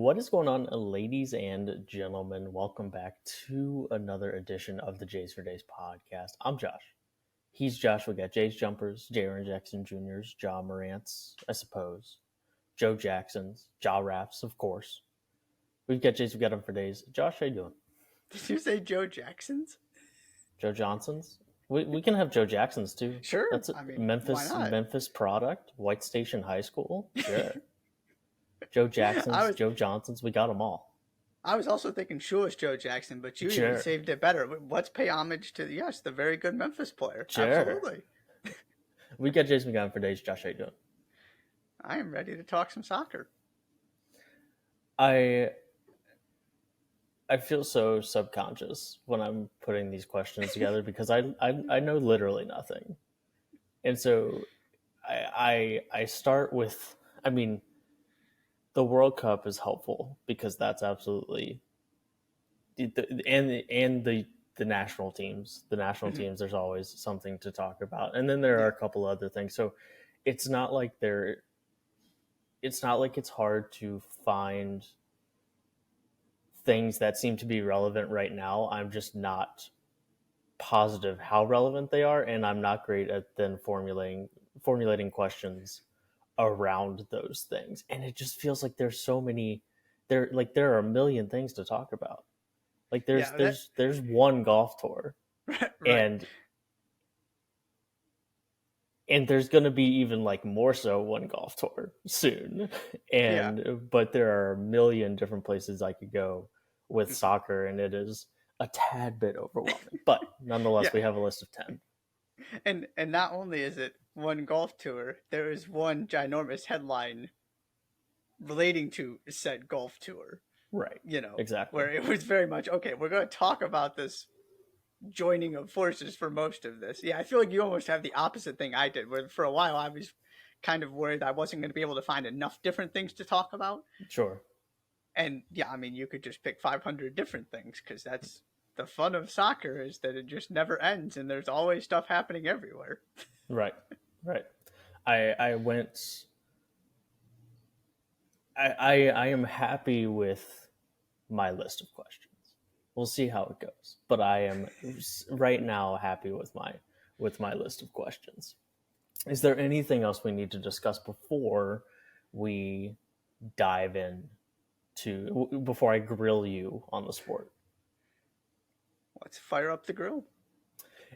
What is going on, ladies and gentlemen? Welcome back to another edition of the Jays for Days podcast. I'm Josh. He's Josh. We got Jays Jumpers, Jaron Jackson Jr.'s, Ja Morant's, I suppose, Joe Jackson's, Ja Raps, of course. We've got Jays, we got him for days. Josh, how you doing? Did you say Joe Jackson's? Joe Johnson's? We can have Joe Jackson's too. Sure. That's a I mean, why Memphis not? Memphis product, White Station High School. Sure. Joe I Jackson's, was Joe Johnson's, we got them all. I was also thinking Shoeless Joe Jackson, but you even Sure. saved it better. Let's pay homage to the very good Memphis player. Sure. Absolutely. We got Jays, we got him for days. Josh, how you doing? I am ready to talk some soccer. I feel so subconscious when I'm putting these questions together because I know literally nothing, and so I start with, I mean, the World Cup is helpful because that's absolutely and the national teams, there's always something to talk about, and then there are Yeah. a couple other things. So it's not like it's hard to find things that seem to be relevant right now. I'm just not positive how relevant they are, and I'm not great at then formulating questions around those things. And it just feels like there's so many there are a million things to talk about. Like Yeah, that there's one golf tour, right. and there's going to be even like more so one golf tour soon. Yeah. But there are a million different places I could go with soccer, and it is a tad bit overwhelming, but nonetheless Yeah. we have a list of 10. And not only is it one golf tour, there is one ginormous headline relating to said golf tour, Right, where exactly. it was very much okay, we're going to talk about this joining of forces for most of this. Yeah, I feel like you almost have the opposite thing I did, where for a while I was kind of worried I wasn't going to be able to find enough different things to talk about. Sure. And yeah, I mean, you could just pick 500 different things because that's the fun of soccer is that it just never ends and there's always stuff happening everywhere. Right. I went I am happy with my list of questions. We'll see how it goes, but I am right now happy with my list of questions. Is there anything else we need to discuss before we dive in before I grill you on the sport? Let's fire up the grill.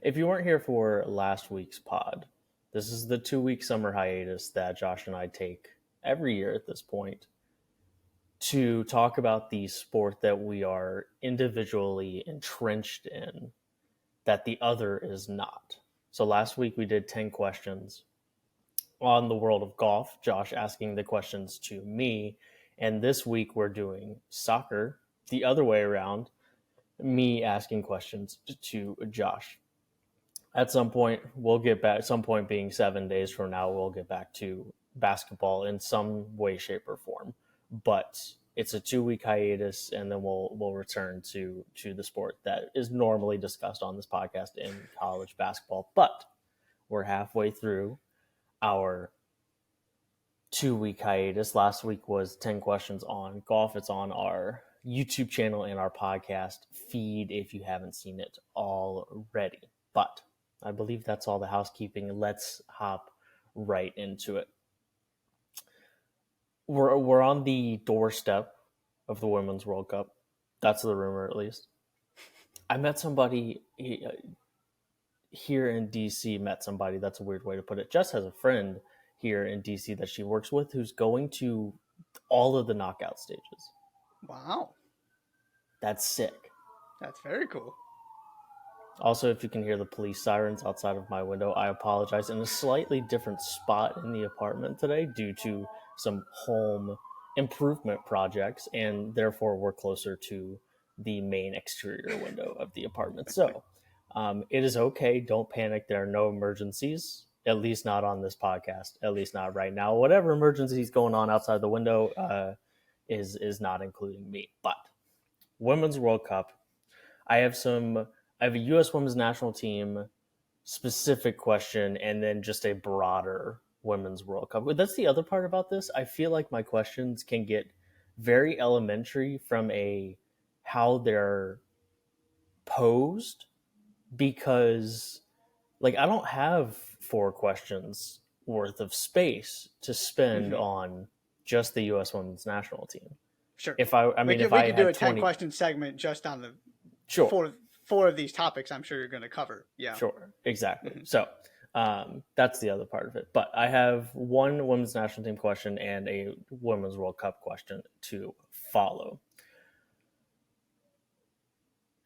If you weren't here for last week's pod, this is the 2-week summer hiatus that Josh and I take every year at this point to talk about the sport that we are individually entrenched in that the other is not. So last week we did 10 questions on the world of golf, Josh asking the questions to me. And this week we're doing soccer the other way around, me asking questions to Josh. At some point, we'll get back, some point being 7 days from now, we'll get back to basketball in some way, shape, or form. But it's a 2-week hiatus, and then we'll return to the sport that is normally discussed on this podcast in college basketball. But we're halfway through our 2-week hiatus. Last week was 10 questions on golf. It's on our YouTube channel and our podcast feed if you haven't seen it already. But I believe that's all the housekeeping. Let's hop right into it. We're on the doorstep of the Women's World Cup. That's the rumor, at least. I met somebody here in DC. That's a weird way to put it. Jess has a friend here in DC that she works with who's going to all of the knockout stages. Wow. That's sick. That's very cool. Also, if you can hear the police sirens outside of my window, I apologize. In a slightly different spot in the apartment today due to some home improvement projects, and therefore we're closer to the main exterior window of the apartment. So it is okay. Don't panic. There are no emergencies, at least not on this podcast, at least not right now. Whatever emergency is going on outside the window is not including me. But Women's World Cup, I have a U.S. Women's National Team specific question, and then just a broader Women's World Cup. That's the other part about this. I feel like my questions can get very elementary from a how they're posed, because like I don't have four questions worth of space to spend Mm-hmm. on just the US women's national team. Sure. If I We mean, could if we I could do a had 10 20, question segment just on the sure, four of these topics. I'm sure you're going to cover. Yeah. sure, exactly. Mm-hmm. So that's the other part of it. But I have one women's national team question and a women's World Cup question to follow.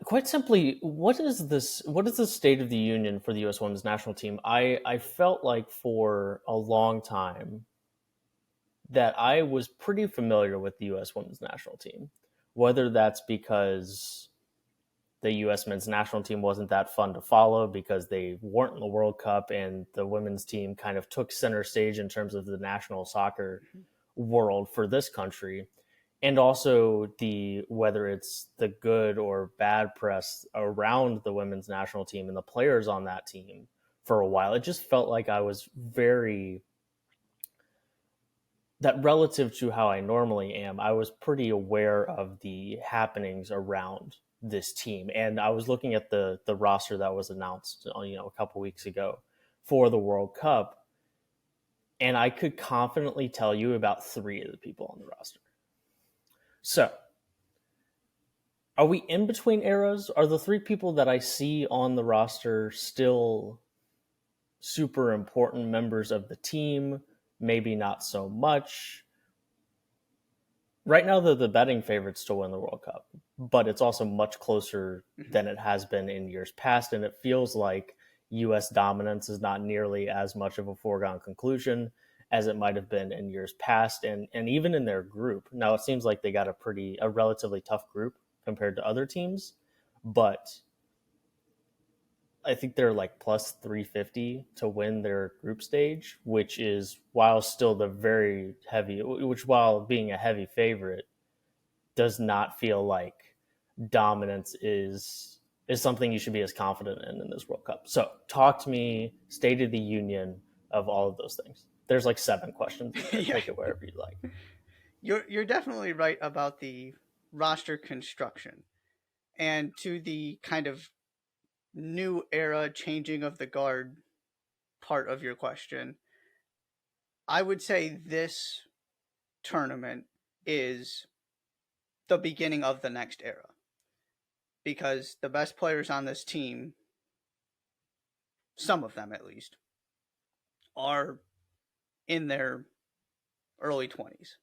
Quite simply, what is this? What is the state of the union for the U.S. women's national team? I felt like for a long time that I was pretty familiar with the U.S. women's national team, whether that's because the U.S. men's national team wasn't that fun to follow because they weren't in the World Cup and the women's team kind of took center stage in terms of the national soccer world for this country. And also the whether it's the good or bad press around the women's national team and the players on that team for a while, it just felt like I was very that relative to how I normally am, I was pretty aware of the happenings around this team. And I was looking at the roster that was announced, a couple weeks ago for the World Cup, and I could confidently tell you about three of the people on the roster. So, are we in between eras? Are the three people that I see on the roster still super important members of the team? Maybe not so much. Right now, they're the betting favorites to win the World Cup, but it's also much closer Mm-hmm. than it has been in years past. And it feels like U.S. dominance is not nearly as much of a foregone conclusion as it might have been in years past. And even in their group. Now, it seems like they got a relatively tough group compared to other teams, but I think they're like plus 350 to win their group stage, which is while still the very heavy, which while being a heavy favorite, does not feel like dominance is something you should be as confident in this World Cup. So talk to me, state of the union of all of those things. There's like 7 questions in there. Yeah. Take it wherever you like. You're definitely right about the roster construction and to the kind of new era changing of the guard part of your question. I would say this tournament is the beginning of the next era because the best players on this team, some of them at least, are in their early 20s.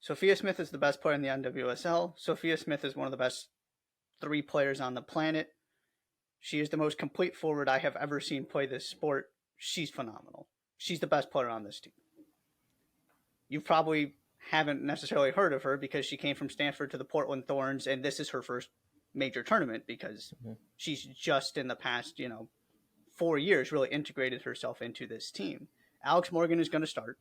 Sophia Smith is the best player in the NWSL. Sophia Smith is one of the best 3 players on the planet. She is the most complete forward I have ever seen play this sport. She's phenomenal. She's the best player on this team. You probably haven't necessarily heard of her because she came from Stanford to the Portland Thorns, and this is her first major tournament because she's just in the past, 4 years really integrated herself into this team. Alex Morgan is going to start.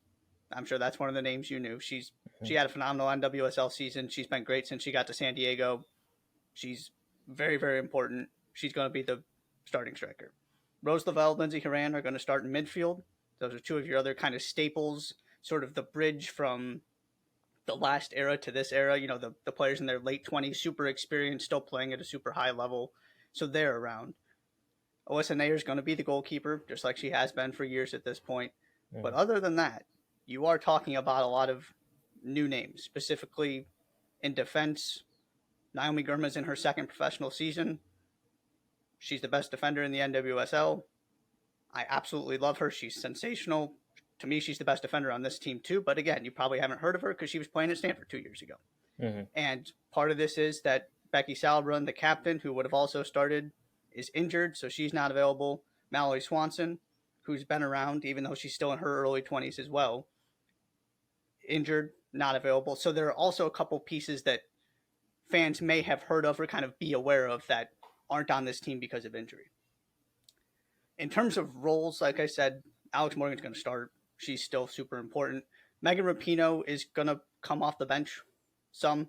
I'm sure that's one of the names you knew. She had a phenomenal NWSL season. She's been great since she got to San Diego. She's very, very important. She's going to be the starting striker. Rose Lavelle, Lindsey Horan are going to start in midfield. Those are 2 of your other kind of staples, sort of the bridge from the last era to this era. The players in their late 20s, super experienced, still playing at a super high level. So they're around. Alyssa Nair is going to be the goalkeeper, just like she has been for years at this point. But other than that, you are talking about a lot of new names, specifically in defense. Naomi Gurma's in her second professional season. She's the best defender in the NWSL. I absolutely love her. She's sensational. To me, she's the best defender on this team, too. But again, you probably haven't heard of her because she was playing at Stanford 2 years ago. Mm-hmm. And part of this is that Becky Salbrun, the captain, who would have also started, is injured, so she's not available. Mallory Swanson, who's been around, even though she's still in her early 20s as well, injured, not available. So there are also a couple pieces that fans may have heard of or kind of be aware of that aren't on this team because of injury. In terms of roles, like I said, Alex Morgan's going to start. She's still super important. Megan Rapinoe is going to come off the bench some.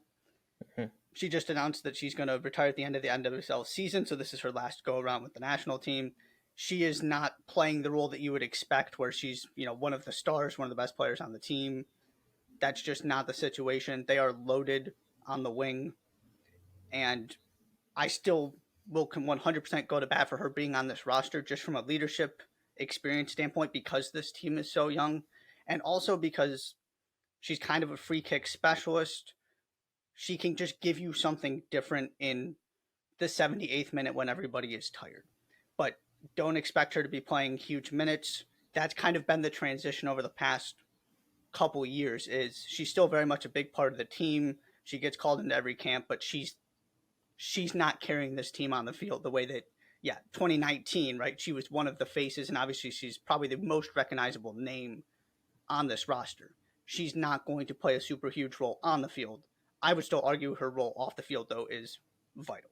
Mm-hmm. She just announced that she's going to retire at the end of the NWSL season, so this is her last go-around with the national team. She is not playing the role that you would expect where she's, one of the stars, one of the best players on the team. That's just not the situation. They are loaded on the wing, and I still will 100% go to bat for her being on this roster just from a leadership experience standpoint because this team is so young, and also because she's kind of a free kick specialist. She can just give you something different in the 78th minute when everybody is tired. But don't expect her to be playing huge minutes. That's kind of been the transition over the past couple years. Is she's still very much a big part of the team. She gets called into every camp, but she's not carrying this team on the field the way that 2019, right? She was one of the faces, and obviously she's probably the most recognizable name on this roster. She's not going to play a super huge role on the field. I would still argue her role off the field though is vital.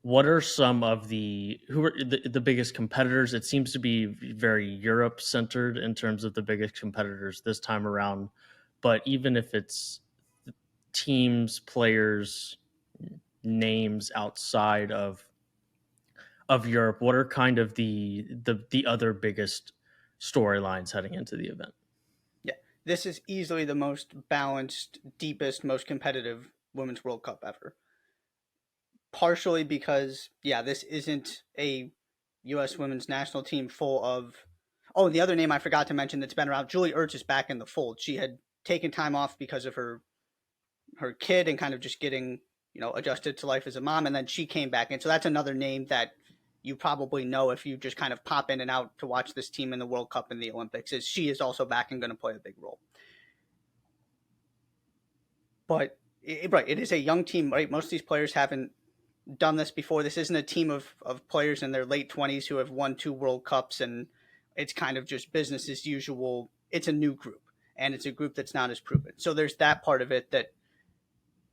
What are some of who are the biggest competitors? It seems to be very Europe centered in terms of the biggest competitors this time around. But even if it's teams, players, names outside of Europe, what are kind of the other biggest storylines heading into the event? Yeah, this is easily the most balanced, deepest, most competitive Women's World Cup ever. Partially because, this isn't a U.S. women's national team full of. Oh, and the other name I forgot to mention that's been around, Julie Ertz is back in the fold. She had taken time off because of her kid and kind of just getting adjusted to life as a mom, and then she came back, and so that's another name that you probably know if you just kind of pop in and out to watch this team in the World Cup and the Olympics. Is she is also back and going to play a big role. But right, it is a young team, right? Most of these players haven't done this before. This isn't a team of players in their late 20s who have won 2 World Cups and it's kind of just business as usual. It's a new group, and it's a group that's not as proven. So there's that part of it that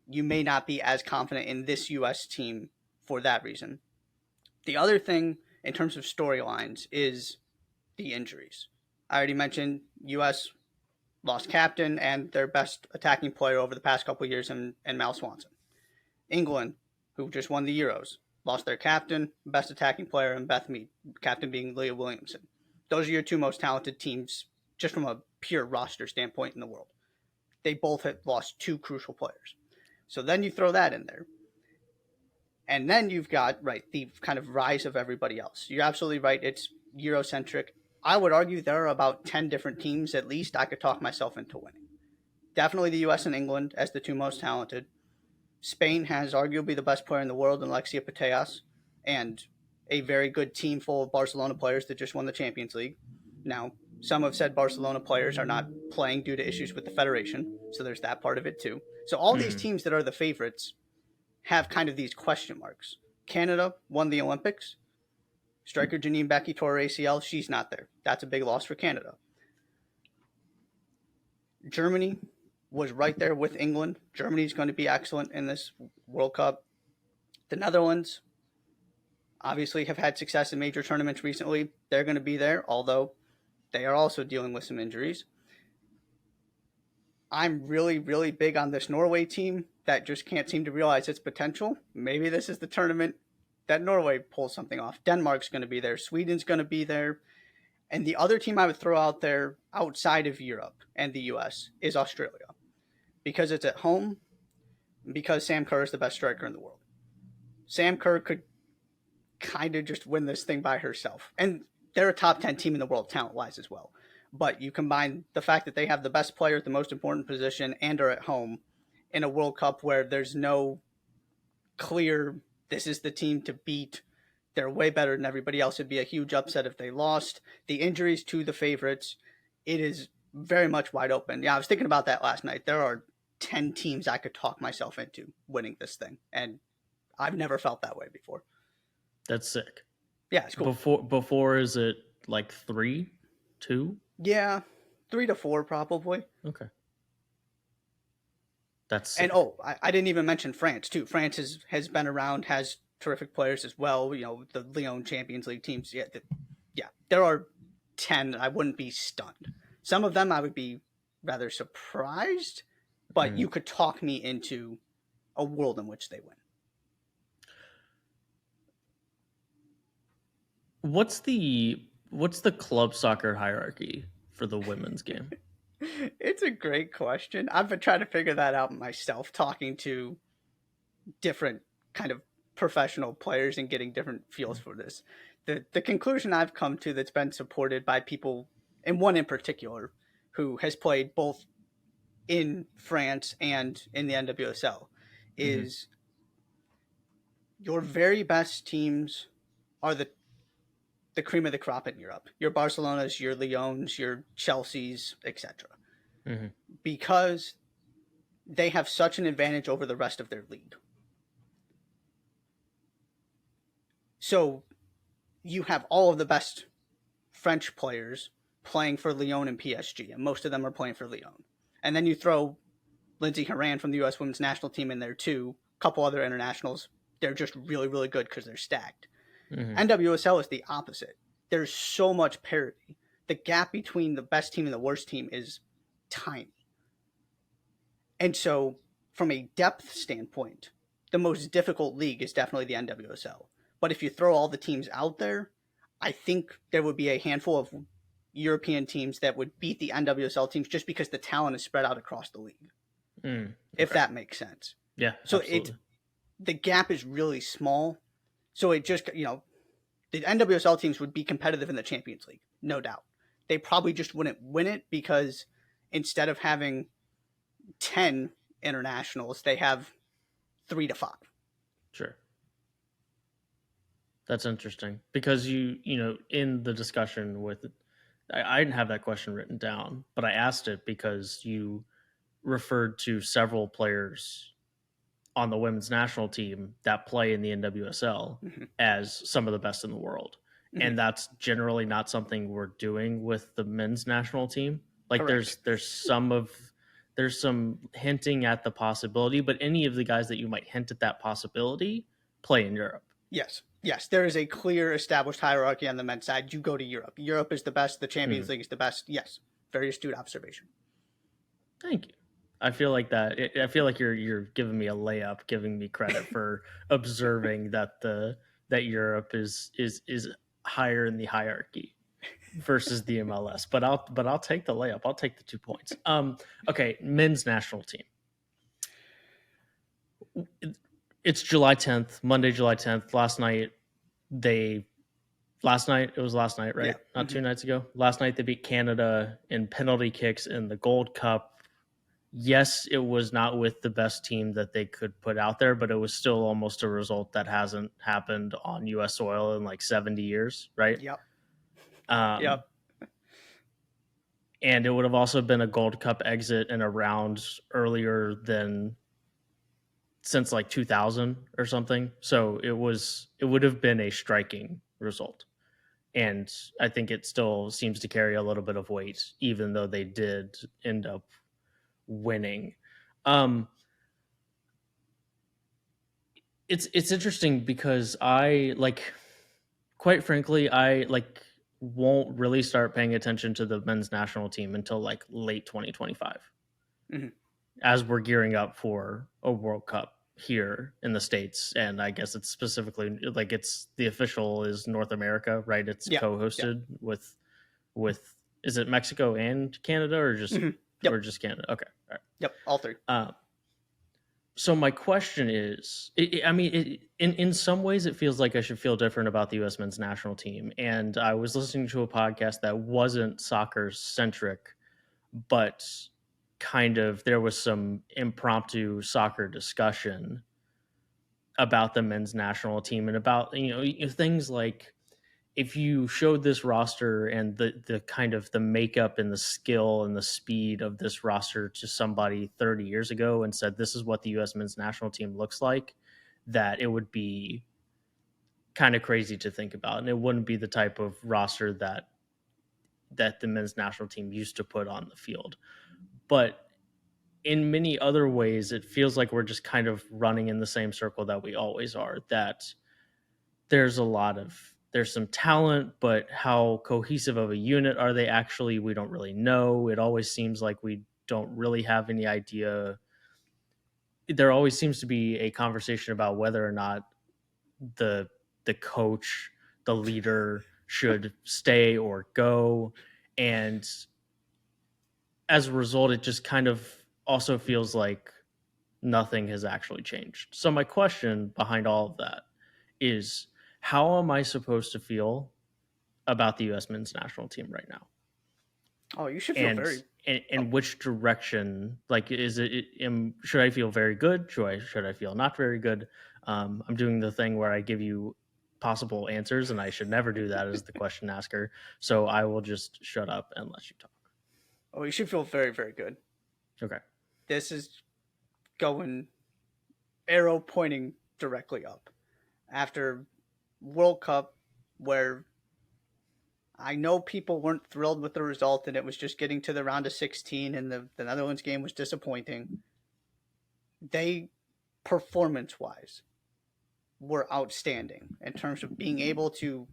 you may not be as confident in this U.S. team for that reason. The other thing in terms of storylines is the injuries. I already mentioned U.S. lost captain and their best attacking player over the past couple of years in Mal Swanson. England, who just won the Euros, lost their captain, best attacking player, and Beth Mead, captain being Leah Williamson. Those are your two most talented teams just from a pure roster standpoint in the world. They both have lost two crucial players. So then you throw that in there. And then you've got, right, the kind of rise of everybody else. You're absolutely right. It's Eurocentric. I would argue there are about 10 different teams at least I could talk myself into winning. Definitely the US and England as the two most talented. Spain has arguably the best player in the world in Alexia Putellas and a very good team full of Barcelona players that just won the Champions League. Now, some have said Barcelona players are not playing due to issues with the federation, so there's that part of it too. So all these teams that are the favorites have kind of these question marks. Canada won the Olympics. Striker Janine Becky tore her ACL. She's not there. That's a big loss for Canada. Germany was right there with England. Germany's going to be excellent in this World Cup. The Netherlands obviously have had success in major tournaments recently. They're going to be there, although they are also dealing with some injuries. I'm really, really big on this Norway team that just can't seem to realize its potential. Maybe this is the tournament that Norway pulls something off. Denmark's going to be there. Sweden's going to be there. And the other team I would throw out there outside of Europe and the US is Australia. Because it's at home, because Sam Kerr is the best striker in the world. Sam Kerr could kind of just win this thing by herself. And they're a top 10 team in the world talent-wise as well. But you combine the fact that they have the best player at the most important position and are at home in a World Cup where there's no clear, this is the team to beat. They're way better than everybody else. It'd be a huge upset if they lost. The injuries to the favorites, it is very much wide open. Yeah, I was thinking about that last night. There are 10 teams I could talk myself into winning this thing. And I've never felt that way before. That's sick. Yeah, it's cool. Before is it like 3, 2? Yeah, 3 to 4 probably. Okay. That's sick. And I didn't even mention France too. France has been around, has terrific players as well. The Lyon Champions League teams. Yeah, there are 10. I wouldn't be stunned. Some of them I would be rather surprised, but you could talk me into a world in which they win. What's the club soccer hierarchy for the women's game? It's a great question. I've been trying to figure that out myself, talking to different kind of professional players and getting different feels for this. The conclusion I've come to that's been supported by people, and one in particular, who has played both in France and in the NWSL, Mm-hmm. is your very best teams are the cream of the crop in Europe. Your Barcelonas, your Lyons, your Chelseas, etc. Mm-hmm. Because they have such an advantage over the rest of their league. So you have all of the best French players playing for Lyon and PSG, and most of them are playing for Lyon. And then you throw Lindsey Horan from the U.S. Women's National Team in there too. A couple other internationals. They're just really, really good because they're stacked. Mm-hmm. NWSL is the opposite. There's so much parity. The gap between the best team and the worst team is tiny. And so, from a depth standpoint, the most difficult league is definitely the NWSL. But if you throw all the teams out there, I think there would be a handful of European teams that would beat the NWSL teams just because the talent is spread out across the league, if Okay. that makes sense. Yeah, So absolutely. the gap is really small. So it just, the NWSL teams would be competitive in the Champions League, no doubt. They probably just wouldn't win it because instead of having 10 internationals, they have 3 to 5. Sure. That's interesting because in the discussion with, I didn't have that question written down, but I asked it because you referred to several players on the women's national team that play in the NWSL Mm-hmm. as some of the best in the world. Mm-hmm. And that's generally not something we're doing with the men's national team. Like Correct. there's some hinting at the possibility, but any of the guys that you might hint at that possibility play in Europe. Yes. Yes. There is a clear established hierarchy on the men's side. You go to Europe. Europe is the best. The Mm-hmm. Champions League is the best. Yes. Very astute observation. Thank you. I feel like that. I feel like you're giving me a layup, giving me credit for observing that Europe is higher in the hierarchy versus the MLS. But I'll take the layup. I'll take the 2 points. Okay, men's national team. It's July 10th, Monday, July 10th. It was last night, right? Yeah. Not Mm-hmm. 2 nights ago. Last night they beat Canada in penalty kicks in the Gold Cup. Yes, it was not with the best team that they could put out there, but it was still almost a result that hasn't happened on U.S. soil in like 70 years, right? Yep. Um, Yep. and it would have also been a Gold Cup exit in a round earlier than since like 2000 or something. So it would have been a striking result. And I think it still seems to carry a little bit of weight, even though they did end up winning. Um, it's interesting because I like, quite frankly, I like won't really start paying attention to the men's national team until like late 2025 Mm-hmm. as we're gearing up for a World Cup here in the States. And I guess it's specifically like it's the official is North America, right? It's Yep. Yep. co-hosted with is it Mexico and Canada Mm-hmm. Yep. or just Canada? Okay. All Yep. All three. right. So my question is, I mean, in some ways, it feels like I should feel different about the U.S. men's national team. And I was listening to a podcast that wasn't soccer centric, but kind of there was some impromptu soccer discussion about the men's national team and about things like if you showed this roster and the kind of the makeup and the skill and the speed of this roster to somebody 30 years ago and said this is what the US men's national team looks like, that it would be kind of crazy to think about, and it wouldn't be the type of roster that the men's national team used to put on the field. But in many other ways it feels like we're just kind of running in the same circle that we always are, that there's some talent, but how cohesive of a unit are they actually? We don't really know. It always seems like we don't really have any idea. There always seems to be a conversation about whether or not the the coach, the leader should stay or go. And as a result, it just kind of also feels like nothing has actually changed. So my question behind all of that is, how am I supposed to feel about the U.S. men's national team right now? Oh, you should feel And very. in which direction? Like, is should I feel very good? Should I feel not very good? I'm doing the thing where I give you possible answers, and I should never do that as the question asker. So I will just shut up and let you talk. Oh, you should feel very, very good. Okay. This is going arrow pointing directly up after World Cup, where I know people weren't thrilled with the result, and it was just getting to the round of 16, and the Netherlands game was disappointing. They, performance wise, were outstanding in terms of being able to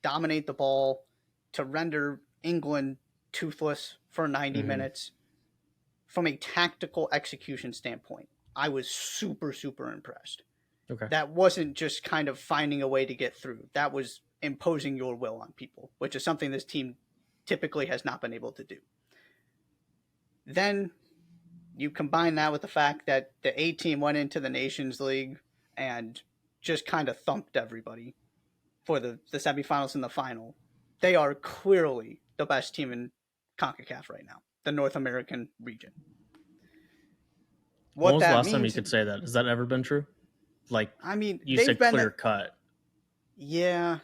dominate the ball, to render England toothless for 90 Mm-hmm. minutes. From a tactical execution standpoint, I was super, super impressed. Okay. That wasn't just kind of finding a way to get through. That was imposing your will on people, which is something this team typically has not been able to do. Then you combine that with the fact that the A team went into the Nations League and just kind of thumped everybody for the semifinals and the final. They are clearly the best team in CONCACAF right now, the North American region. When What was the that last time you means, could say that? Has that ever been true? Like, I mean, you they've said been, clear cut. yeah,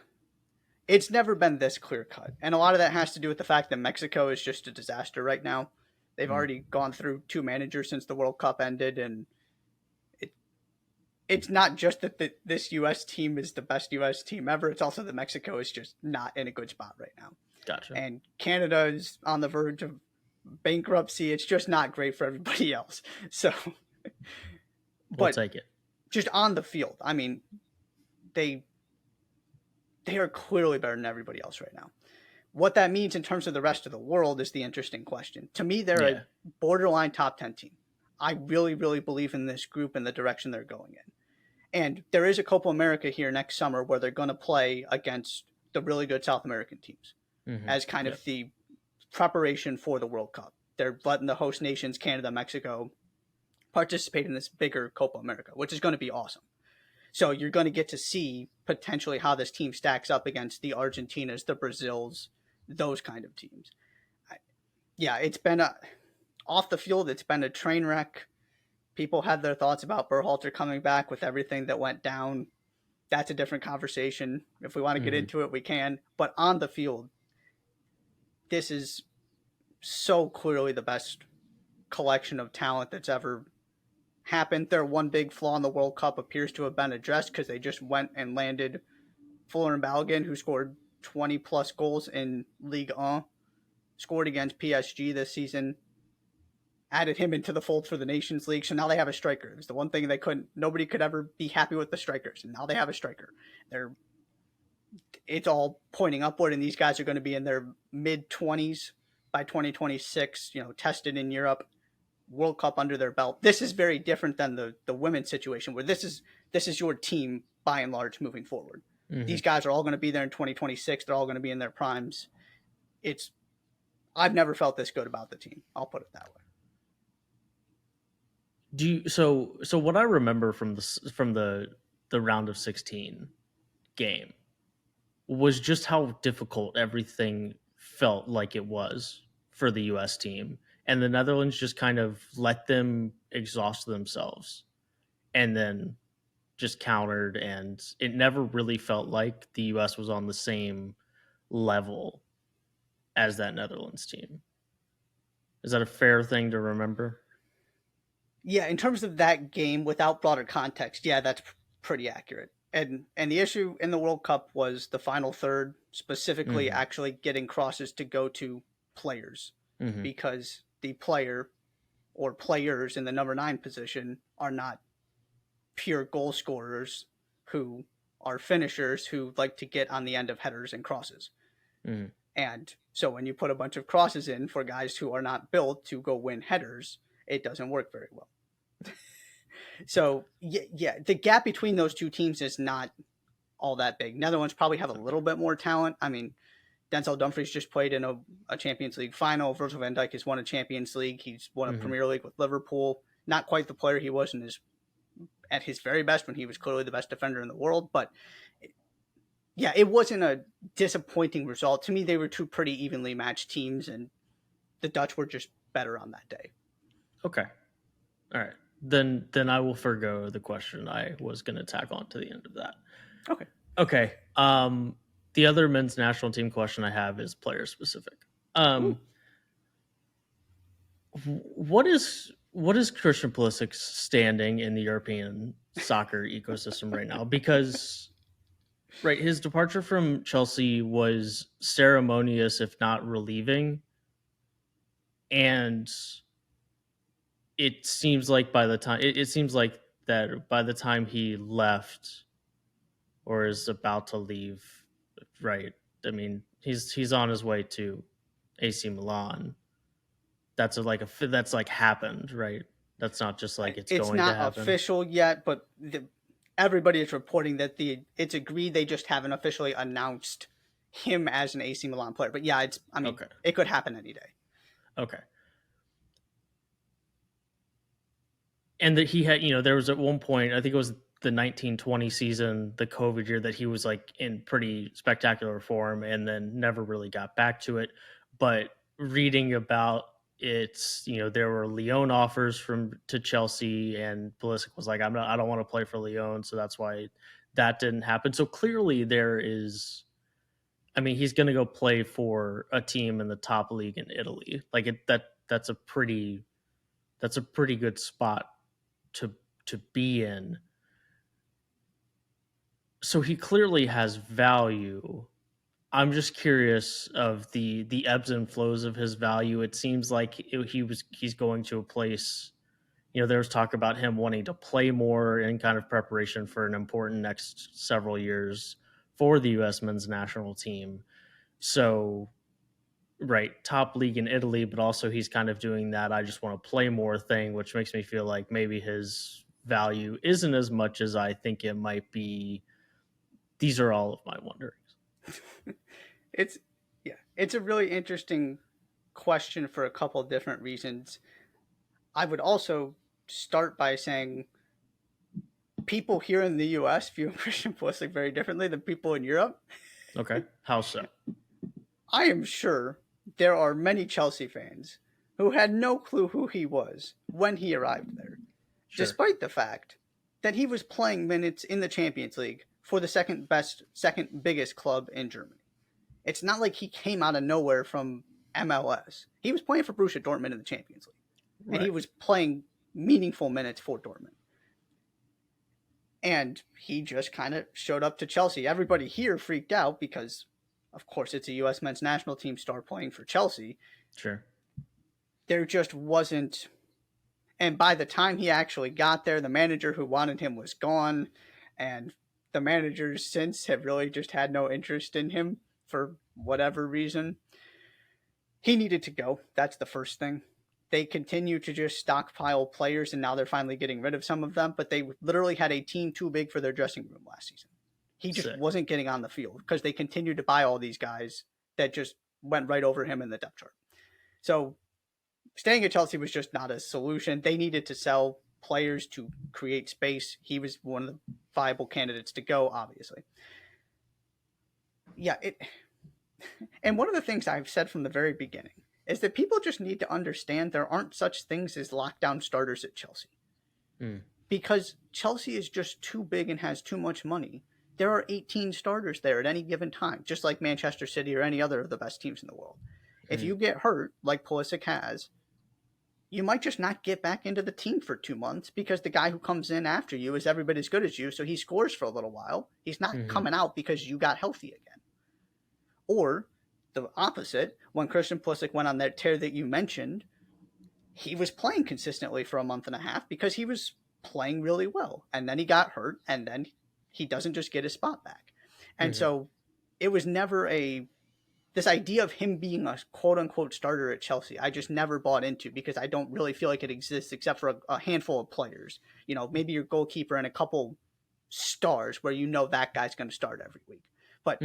it's never been this clear cut. And a lot of that has to do with the fact that Mexico is just a disaster right now. They've Mm. already gone through two managers since the World Cup ended, and it, it's not just that this U.S. team is the best U.S. team ever. It's also that Mexico is just not in a good spot right now. Gotcha. And Canada is on the verge of bankruptcy. It's just not great for everybody else. So, We'll but take it. just on the field, I mean, they they are clearly better than everybody else right now. What that means in terms of the rest of the world is the interesting question. To me, they're a Yeah. borderline top 10 team. I really, really believe in this group and the direction they're going in. And there is a Copa America here next summer where they're going to play against the really good South American teams Mm-hmm. as kind Yep. of the preparation for the World Cup. They're letting the host nations, Canada, Mexico, participate in this bigger Copa America, which is going to be awesome. So you're going to get to see potentially how this team stacks up against the Argentinas, the Brazils, those kind of teams. Yeah, it's been off the field. It's been a train wreck. People had their thoughts about Berhalter coming back with everything that went down. That's a different conversation. If we want to get Mm-hmm. into it, we can. But on the field, this is so clearly the best collection of talent that's ever happened. Their one big flaw in the World Cup appears to have been addressed because they just went and landed Fuller and Balogun, who scored 20 plus goals in Ligue 1, scored against PSG this season, added him into the fold for the Nations League. So now they have a striker. It's the one thing nobody could ever be happy with the strikers. And now they have a striker. It's all pointing upward, and these guys are going to be in their mid 20s by 2026, tested in Europe, World Cup under their belt. This is very different than the women's situation where this is your team by and large moving forward. Mm-hmm. These guys are all going to be there in 2026. They're all going to be in their primes. I've never felt this good about the team. I'll put it that way. Do you, so what I remember from the round of 16 game was just how difficult everything felt like it was for the US team, and the Netherlands just kind of let them exhaust themselves and then just countered, and it never really felt like the US was on the same level as that Netherlands team. Is that a fair thing to remember? Yeah, in terms of that game without broader context, yeah, that's pretty accurate. And the issue in the World Cup was the final third, specifically Mm-hmm. actually getting crosses to go to players, Mm-hmm. because the player or players in the number 9 position are not pure goal scorers who are finishers who like to get on the end of headers and crosses. Mm-hmm. And so when you put a bunch of crosses in for guys who are not built to go win headers, it doesn't work very well. So yeah, the gap between those two teams is not all that big. Netherlands probably have a little bit more talent. I mean, Denzel Dumfries just played in a Champions League final. Virgil van Dijk has won a Champions League. He's won a Premier League with Liverpool. Not quite the player he was at his very best when he was clearly the best defender in the world. But yeah, it wasn't a disappointing result. To me, they were two pretty evenly matched teams, and the Dutch were just better on that day. Okay. All right. Then I will forgo the question I was going to tack on to the end of that. Okay. Okay. The other men's national team question I have is player specific. What is Christian Pulisic's standing in the European soccer ecosystem right now? Because his departure from Chelsea was ceremonious, if not relieving, and it seems like by the time he left or is about to leave, right? I mean, he's on his way to AC Milan. That's happened, right? That's not just like it's going to happen. It's not official yet, but everybody is reporting that it's agreed. They just haven't officially announced him as an AC Milan player. But yeah, okay. It could happen any day. Okay. And that he had, there was at one point, I think it was the 1920 season, the COVID year, that he was like in pretty spectacular form and then never really got back to it. But reading about it, there were Lyon offers to Chelsea, and Pulisic was like, I don't want to play for Lyon, so that's why that didn't happen. So clearly there is, he's going to go play for a team in the top league in Italy. Like that's a pretty good spot to be in. So he clearly has value. I'm just curious of the ebbs and flows of his value. It seems like he's going to a place, there's talk about him wanting to play more in kind of preparation for an important next several years for the U.S. men's national team. So, right, top league in Italy, but also he's kind of doing that I just want to play more thing, which makes me feel like maybe his value isn't as much as I think it might be. These are all of my wonderings. It's a really interesting question for a couple of different reasons. I would also start by saying people here in the U.S. view Christian Pulisic very differently than people in Europe. Okay, how so? I am sure there are many Chelsea fans who had no clue who he was when he arrived there, despite the fact that he was playing minutes in the Champions League for the second biggest club in Germany. It's not like he came out of nowhere from MLS. He was playing for Borussia Dortmund in the Champions League, and he was playing meaningful minutes for Dortmund. And he just kind of showed up to Chelsea. Everybody here freaked out because, of course, it's a U.S. men's national team star playing for Chelsea. Sure. There just wasn't. And by the time he actually got there, the manager who wanted him was gone. And the managers since have really just had no interest in him for whatever reason. He needed to go. That's the first thing. They continue to just stockpile players, and now they're finally getting rid of some of them. But they literally had a team too big for their dressing room last season. He just wasn't getting on the field because they continued to buy all these guys that just went right over him in the depth chart. So staying at Chelsea was just not a solution. They needed to sell players to create space. He was one of the viable candidates to go, obviously. Yeah, and one of the things I've said from the very beginning is that people just need to understand there aren't such things as lockdown starters at Chelsea. Because Chelsea is just too big and has too much money. There are 18 starters there at any given time, just like Manchester City or any other of the best teams in the world. If you get hurt, like Pulisic has, you might just not get back into the team for 2 months because the guy who comes in after you is every bit as good as you, so he scores for a little while. He's not coming out because you got healthy again. Or the opposite, when Christian Pulisic went on that tear that you mentioned, he was playing consistently for a month and a half because he was playing really well. And then he got hurt, and then he doesn't just get his spot back. And so it was never this idea of him being a quote-unquote starter at Chelsea, I just never bought into because I don't really feel like it exists except for a handful of players. Maybe your goalkeeper and a couple stars where that guy's going to start every week. But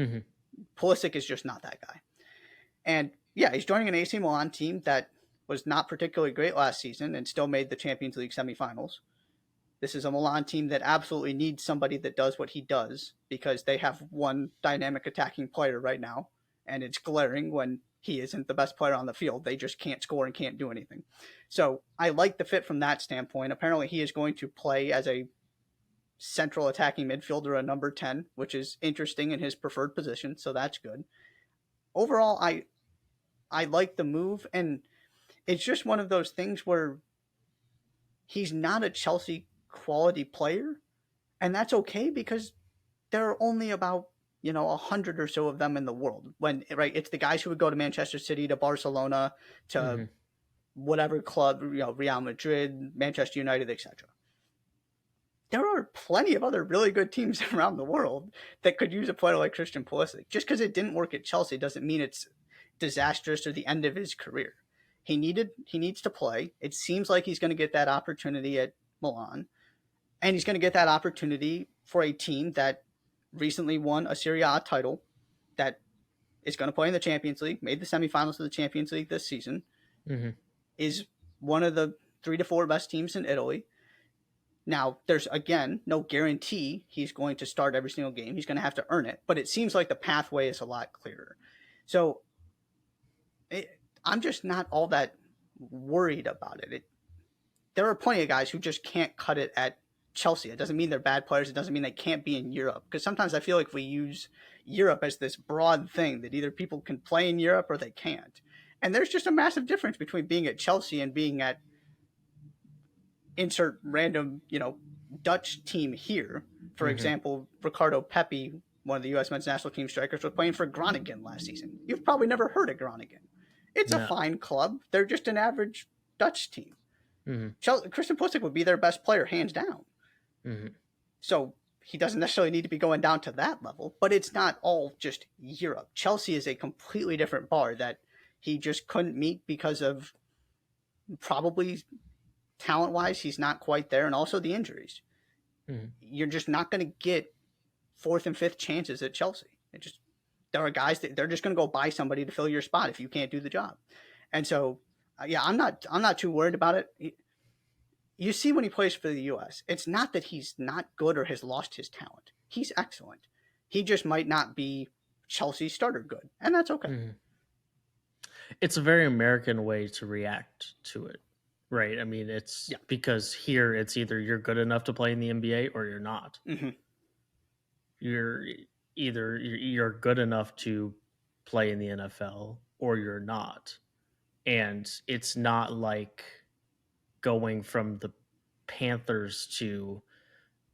Pulisic is just not that guy. And yeah, he's joining an AC Milan team that was not particularly great last season and still made the Champions League semifinals. This is a Milan team that absolutely needs somebody that does what he does because they have one dynamic attacking player right now, and it's glaring when he isn't the best player on the field. They just can't score and can't do anything. So I like the fit from that standpoint. Apparently, he is going to play as a central attacking midfielder, a number 10, which is interesting in his preferred position. So that's good. Overall, I like the move, and it's just one of those things where he's not a Chelsea quality player, and that's okay because there are only about 100 or so of them in the world. When right, it's the guys who would go to Manchester City, to Barcelona, to Mhm. whatever club, Real Madrid, Manchester United, etc. There are plenty of other really good teams around the world that could use a player like Christian Pulisic. Just because it didn't work at Chelsea doesn't mean it's disastrous or the end of his career. He needs to play. It seems like he's going to get that opportunity at Milan, and he's going to get that opportunity for a team that recently won a Serie A title, that is going to play in the Champions League, made the semifinals of the Champions League this season, Mhm. is one of the 3 to 4 best teams in Italy. Now, there's again no guarantee he's going to start every single game. He's going to have to earn it, but it seems like the pathway is a lot clearer. So I'm just not all that worried about it. There are plenty of guys who just can't cut it at Chelsea. It doesn't mean they're bad players. It doesn't mean they can't be in Europe. Because sometimes I feel like we use Europe as this broad thing that either people can play in Europe or they can't. And there's just a massive difference between being at Chelsea and being at insert random, Dutch team here. For Mhm. example, Ricardo Pepi, one of the US men's national team strikers, was playing for Groningen last season. You've probably never heard of Groningen. It's a No. fine club. They're just an average Dutch team. Mhm. Christian Pulisic would be their best player, hands down. Mhm. So he doesn't necessarily need to be going down to that level, but it's not all just Europe. Chelsea is a completely different bar that he just couldn't meet because of probably talent wise, he's not quite there, and also the injuries. Mhm. You're just not going to get fourth and fifth chances at Chelsea. There are guys that they're just going to go buy somebody to fill your spot if you can't do the job. And so, yeah, I'm not too worried about it. You see when he plays for the U.S., it's not that he's not good or has lost his talent. He's excellent. He just might not be Chelsea starter good, and that's okay. Mhm. It's a very American way to react to it, right? I mean, it's Yeah. because here it's either you're good enough to play in the NBA or you're not. Mm-hmm. You're either you're good enough to play in the NFL or you're not. And it's not like going from the Panthers to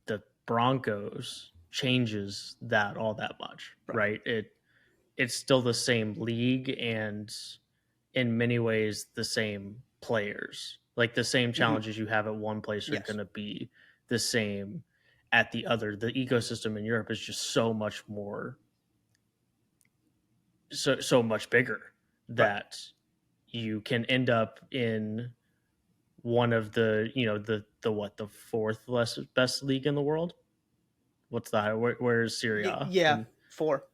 the Broncos changes that all that much, Right. right? It's still the same league and in many ways the same players. Like the same Mm-hmm. challenges you have at one place are going Yes. to be the same at the other. The ecosystem in Europe is just so much more so much bigger Right. that you can end up in one of the the what the fourth best league in the world. What's that? Where's Syria Yeah. Four,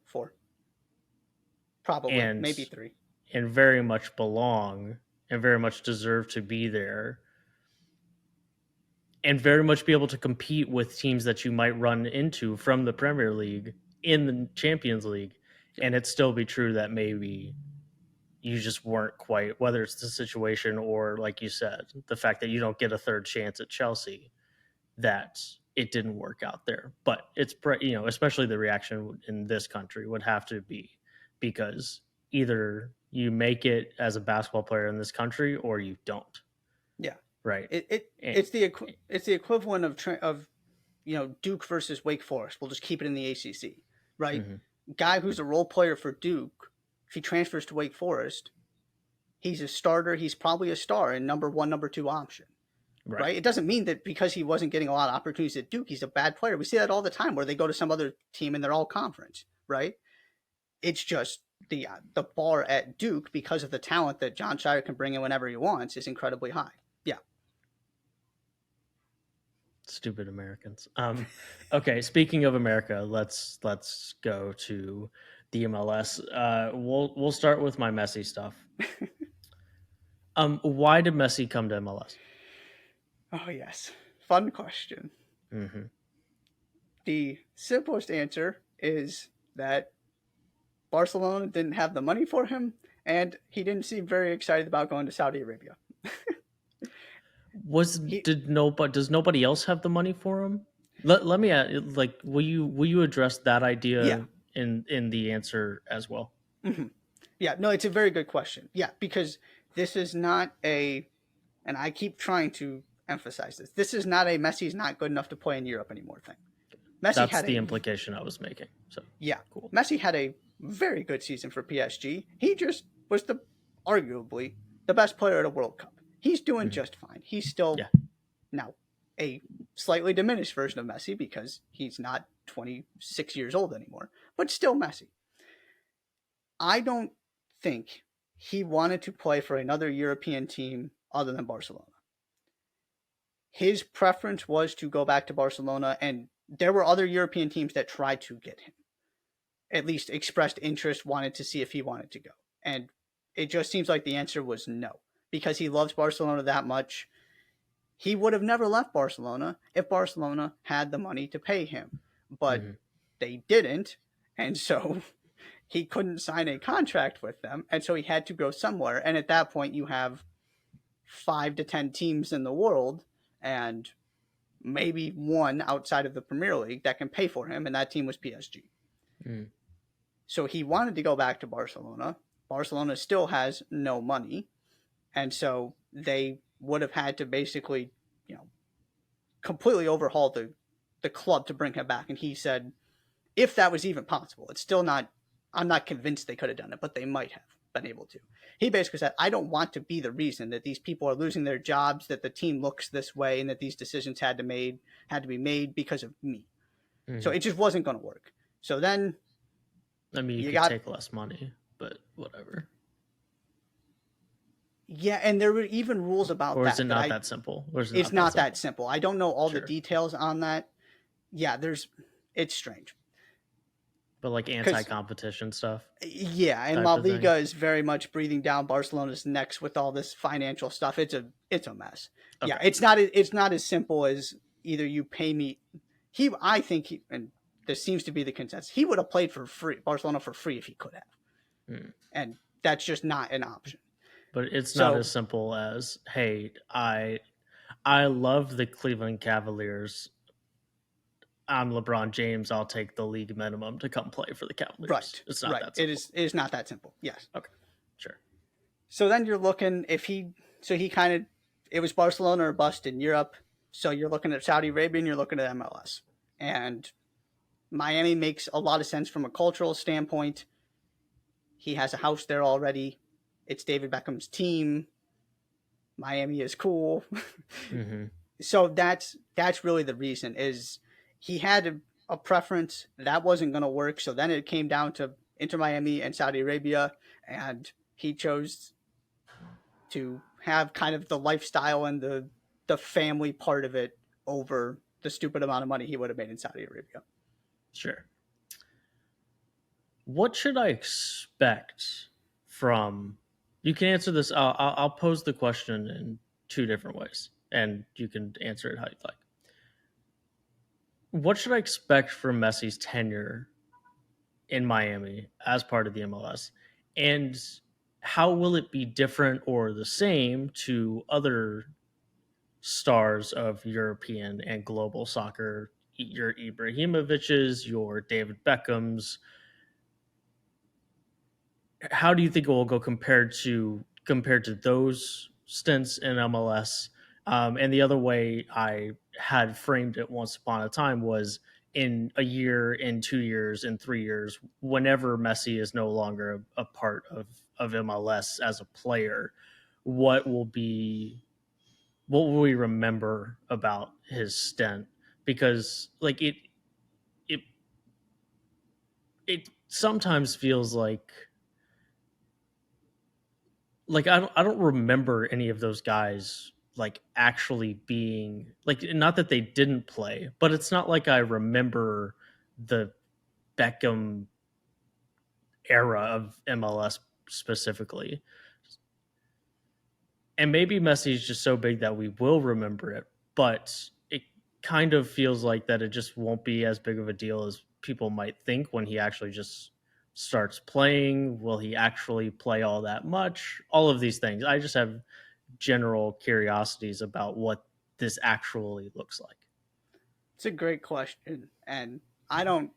probably, and maybe three. and very much belong and very much deserve to be there and very much be able to compete with teams that you might run into from the Premier League in the Champions League, Yeah. and it still be true that maybe you just weren't quite, whether it's the situation or like you said, the fact that you don't get a third chance at Chelsea, that it didn't work out there. But it's especially the reaction in this country would have to be because either you make it as a basketball player in this country or you don't, Yeah. right? And, It's the equivalent of Duke versus Wake Forest. We'll just keep it in the ACC, right? mhm, Guy who's a role player for Duke, if he transfers to Wake Forest, he's a starter. He's probably a star and number one, number two option, right. right? It doesn't mean that because he wasn't getting a lot of opportunities at Duke, he's a bad player. We see that all the time where they go to some other team and they're all conference, right? It's just the bar at Duke, because of the talent that John Shire can bring in whenever he wants, is incredibly high. Yeah. Stupid Americans. Okay, speaking of America, let's go to The MLS. We'll start with my Messi stuff. Why did Messi come to MLS? Oh, yes. Fun question. Mm-hmm. The simplest answer is that Barcelona didn't have the money for him, and he didn't seem very excited about going to Saudi Arabia. He, Does nobody else have the money for him? Let me like will you address that yeah, idea in the answer as well? hmm yeah. No, it's a very good question. Yeah, because this is not a, and I keep trying to emphasize this. This is not a Messi's not good enough to play in Europe anymore thing. Messi That's had the a, implication I was making. So yeah, cool. Messi had a very good season for PSG. He just was the arguably the best player at a World Cup. He's doing Mm-hmm. just fine. He's still Yeah. now a slightly diminished version of Messi because he's not 26 years old anymore, but still Messi. I don't think he wanted to play for another European team other than Barcelona. His preference was to go back to Barcelona, and there were other European teams that tried to get him, at least expressed interest, wanted to see if he wanted to go. And it just seems like the answer was no, because he loves Barcelona that much. He would have never left Barcelona if Barcelona had the money to pay him, but Mm-hmm. they didn't. And so he couldn't sign a contract with them. And so he had to go somewhere. And at that point, you have 5 to 10 teams in the world and maybe one outside of the Premier League that can pay for him. And that team was PSG. Mm-hmm. So he wanted to go back to Barcelona. Barcelona still has no money. And so they would have had to basically, you know, completely overhaul the club to bring him back. And he said, if that was even possible, it's still not, I'm not convinced they could have done it, but they might have been able to. He basically said, I don't want to be the reason that these people are losing their jobs, that the team looks this way, and that these decisions had to be made because of me. So Mm-hmm. it just wasn't going to work. So then I mean, you you could got, take less money, but whatever. yeah, and there were even rules about Or is it that not I, that simple? Or is it it's not that not that simple? simple. I don't know all the Sure. details on that. Yeah, it's strange. But like Because anti-competition stuff yeah, and type La of thing. Liga is very much breathing down Barcelona's necks with all this financial stuff. It's a mess. Yeah, Okay. it's not as simple as either you pay me. I think and this seems to be the consensus. He would have played for free, Barcelona for free if he could have, Mm. and that's just not an option. But it's not So as simple as, hey, I love the Cleveland Cavaliers. I'm LeBron James. I'll take the league minimum to come play for the Cavaliers. right, It's not right, that it simple. is not that simple. Yes. Okay. Sure. So then you're looking if he kind of it was Barcelona or bust in Europe. So you're looking at Saudi Arabia and you're looking at MLS. And Miami makes a lot of sense from a cultural standpoint. He has a house there already. It's David Beckham's team. Miami is cool. Mm-hmm. So that's really the reason is he had a preference that wasn't going to work. So then it came down to Inter Miami and Saudi Arabia, and he chose to have kind of the lifestyle and the family part of it over the stupid amount of money he would have made in Saudi Arabia. Sure. What should I expect from? You can answer this. I'll pose the question in two different ways, and you can answer it how you'd like. What should I expect from Messi's tenure in Miami as part of the MLS? And how will it be different or the same to other stars of European and global soccer? Your Ibrahimoviches, your David Beckhams. How do you think it will go compared to those stints in MLS? And the other way I had framed it once upon a time was in a year, in 2 years, in 3 years, whenever Messi is no longer a part of MLS as a player, what will be what will we remember about his stint? Because it it sometimes feels like I don't remember any of those guys like actually being like, not that they didn't play, but it's not like I remember the Beckham era of MLS specifically. And maybe Messi is just so big that we will remember it, but it kind of feels like that it just won't be as big of a deal as people might think when he actually just starts playing. Will he actually play all that much? All of these things. I just have general curiosities about what this actually looks like. It's a great question, and I don't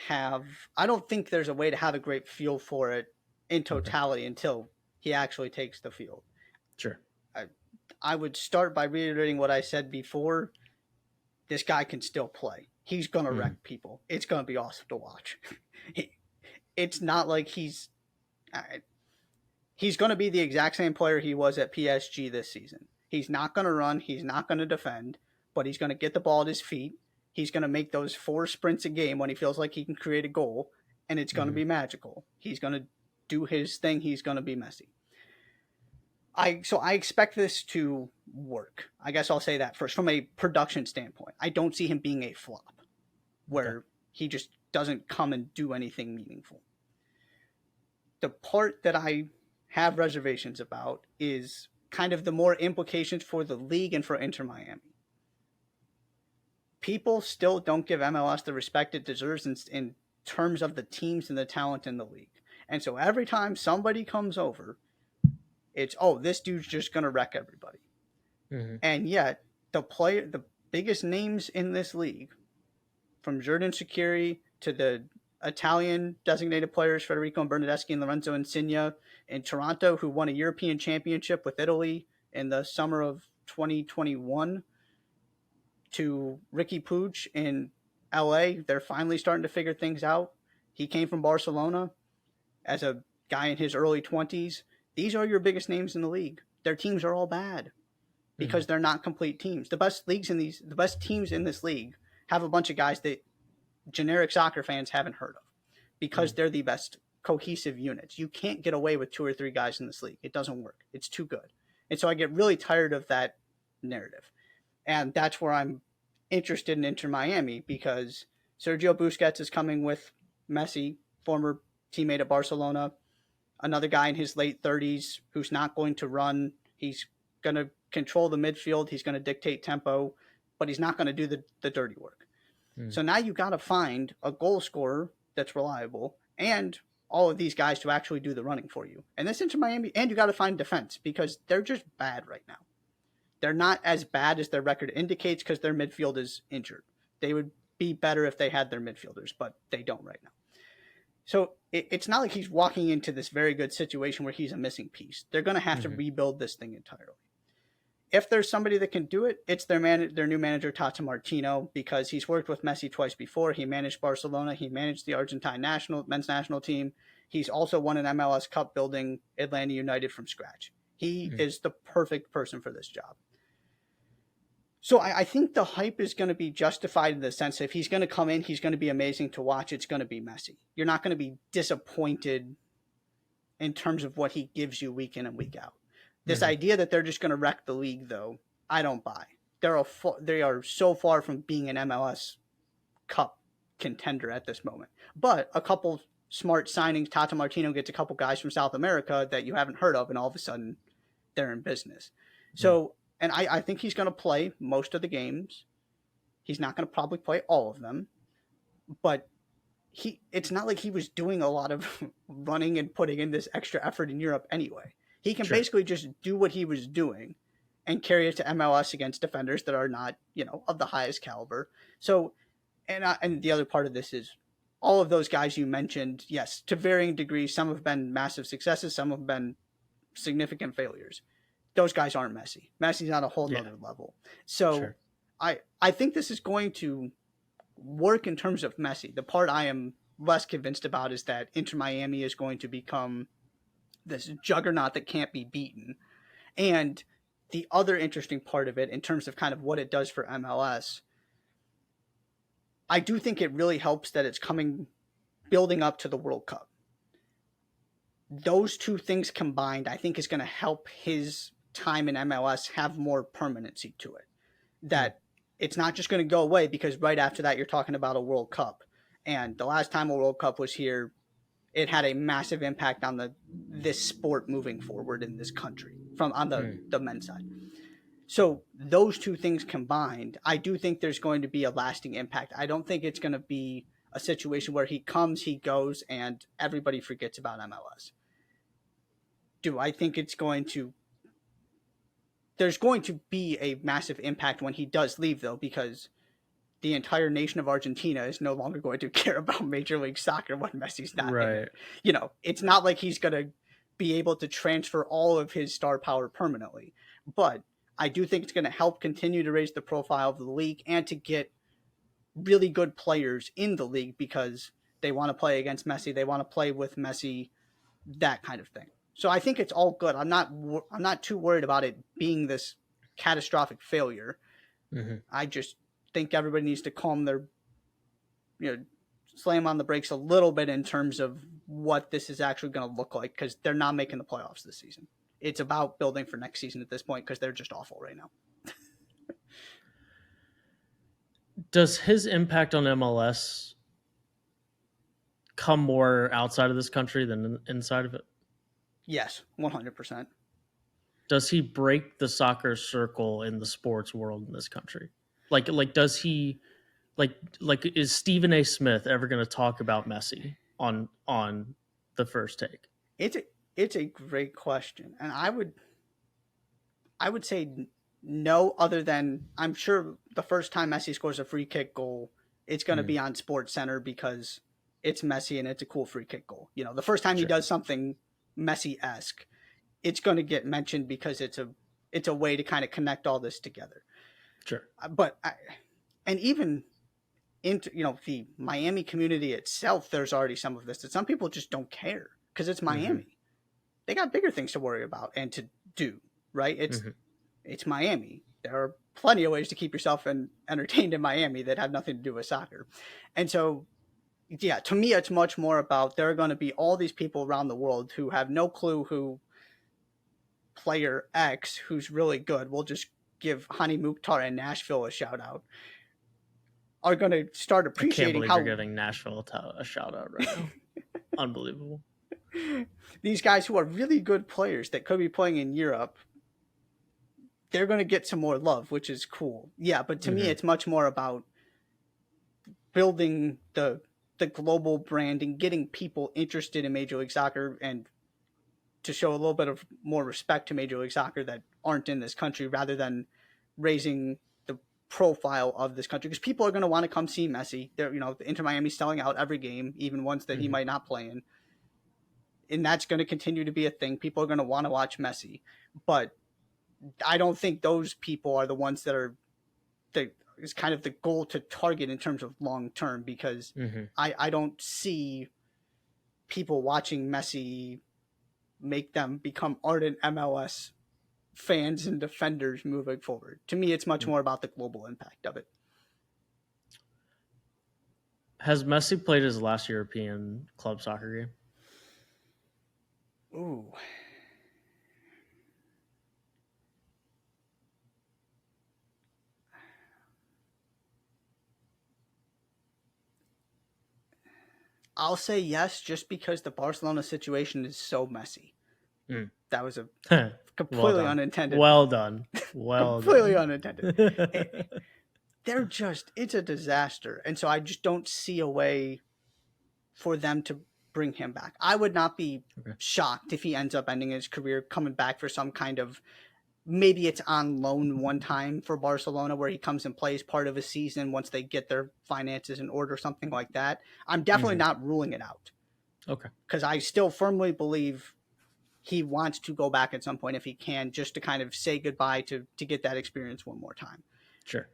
have I don't think there's a way to have a great feel for it in Okay. totality until he actually takes the field. Sure. I, I would start by reiterating what I said before. This guy can still play. He's gonna Mm. wreck people. It's gonna be awesome to watch. It's not like he's gonna be the exact same player he was at PSG this season. He's not gonna run. He's not gonna defend, but he's gonna get the ball at his feet. He's gonna make those 4 sprints a game when he feels like he can create a goal, and it's gonna Mm-hmm. be magical. He's gonna do his thing. He's gonna be Messi. I expect this to work. I guess I'll say that first from a production standpoint. I don't see him being a flop Okay. where he just doesn't come and do anything meaningful. The part that I have reservations about is kind of the more implications for the league and for Inter Miami. People still don't give MLS the respect it deserves in terms of the teams and the talent in the league. And so every time somebody comes over, it's, oh, this dude's just going to wreck everybody. Mm-hmm. And yet, the biggest names in this league, from Xherdan Shaqiri to the Italian designated players Federico Bernardeschi and Lorenzo Insigne in Toronto, who won a European championship with Italy in the summer of 2021, to Ricky Puig in LA. They're finally starting to figure things out. He came from Barcelona as a guy in his early 20s. These are your biggest names in the league. Their teams are all bad Mm-hmm. because they're not complete teams. The best teams in this league have a bunch of guys that generic soccer fans haven't heard of because Mm-hmm. they're the best cohesive units. You can't get away with 2 or 3 guys in this league. It doesn't work. It's too good. And so I get really tired of that narrative. And that's where I'm interested in Inter Miami because Sergio Busquets is coming with Messi, former teammate at Barcelona, another guy in his late 30s who's not going to run. He's going to control the midfield. He's going to dictate tempo, but he's not going to do the dirty work. Mm-hmm. So now you got to find a goal scorer that's reliable and all of these guys to actually do the running for you. And this Inter Miami, and you got to find defense because they're just bad right now. They're not as bad as their record indicates because their midfield is injured. They would be better if they had their midfielders, but they don't right now. So it's not like he's walking into this very good situation where he's a missing piece. They're going to have to Mm-hmm. rebuild this thing entirely. If there's somebody that can do it, it's their new manager Tata Martino because he's worked with Messi twice before. He managed Barcelona. He managed the Argentine men's national team. He's also won an MLS Cup building Atlanta United from scratch. He Mm-hmm. is the perfect person for this job. So I think the hype is going to be justified in the sense that if he's going to come in, he's going to be amazing to watch. It's going to be Messi. You're not going to be disappointed in terms of what he gives you week in and week out. This Mm-hmm. idea that they're just going to wreck the league, though, I don't buy. They are so far from being an MLS Cup contender at this moment. But a couple smart signings, Tata Martino gets a couple guys from South America that you haven't heard of, and all of a sudden they're in business. So, and I think he's going to play most of the games. He's not going to probably play all of them, but it's not like he was doing a lot of running and putting in this extra effort in Europe anyway. He can Sure. basically just do what he was doing and carry it to MLS against defenders that are not, of the highest caliber. So, and the other part of this is all of those guys you mentioned, yes, to varying degrees, some have been massive successes, some have been significant failures. Those guys aren't Messi. Messi's on a whole Yeah. nother level. So Sure. I think this is going to work in terms of Messi. The part I am less convinced about is that Inter Miami is going to become this juggernaut that can't be beaten. And the other interesting part of it, in terms of kind of what it does for MLS, I do think it really helps that it's building up to the World Cup. Those two things combined, I think, is going to help his time in MLS have more permanency to it. That it's not just going to go away because right after that you're talking about a World Cup. And the last time a World Cup was here, it had a massive impact on this sport moving forward in this country on the men's side. So those two things combined, I do think there's going to be a lasting impact. I don't think it's going to be a situation where he comes, he goes, and everybody forgets about MLS. Do I think there's going to be a massive impact when he does leave, though, because the entire nation of Argentina is no longer going to care about Major League Soccer when Messi's not in it. It's not like he's going to be able to transfer all of his star power permanently. But I do think it's going to help continue to raise the profile of the league and to get really good players in the league because they want to play against Messi, they want to play with Messi, that kind of thing. So I think it's all good. I'm not too worried about it being this catastrophic failure. Mm-hmm. I just think everybody needs to slam on the brakes a little bit in terms of what this is actually going to look like, because they're not making the playoffs this season. It's about building for next season at this point because they're just awful right now. Does his impact on MLS come more outside of this country than inside of it? Yes, 100%. Does he break the soccer circle in the sports world in this country? Like does he like is Stephen A. Smith ever going to talk about Messi on the First Take? It's a great question, and I would say no, other than I'm sure the first time Messi scores a free kick goal, it's going to be on Sports Center because it's Messi and it's a cool free kick goal. The first time he does something Messi-esque, it's going to get mentioned because it's a way to kind of connect all this together. Sure. But and even into the Miami community itself, there's already some of this that some people just don't care because it's Miami. Mm-hmm. They got bigger things to worry about and to do, right? It's Miami. There are plenty of ways to keep yourself entertained in Miami that have nothing to do with soccer. And so, yeah, to me, it's much more about there are going to be all these people around the world who have no clue who player X, who's really good, we'll just give Hani Mukhtar in Nashville a shout out, are going to start appreciating I can't believe you're giving Nashville a shout out right now. Unbelievable. These guys who are really good players that could be playing in Europe, they're going to get some more love, which is cool. Yeah, but to me, it's much more about building the global brand and getting people interested in Major League Soccer and to show a little bit of more respect to Major League Soccer that aren't in this country, rather than raising the profile of this country. Because people are going to want to come see Messi. The Inter Miami's selling out every game, even ones that he might not play in. And that's going to continue to be a thing. People are going to want to watch Messi. But I don't think those people are the ones that is kind of the goal to target in terms of long term, because I don't see people watching Messi make them become ardent MLS fans and defenders moving forward. To me, it's much more about the global impact of it. Has Messi played his last European club soccer game? Ooh. I'll say yes, just because the Barcelona situation is so messy. That was a completely unintended. Well done. Completely unintended. It's a disaster. And so I just don't see a way for them to bring him back. I would not be shocked if he ends up ending his career coming back for some kind of, maybe it's on loan one time for Barcelona where he comes and plays part of a season once they get their finances in order, something like that. I'm definitely not ruling it out. Okay. Because I still firmly believe he wants to go back at some point if he can, just to kind of say goodbye to get that experience one more time. Sure.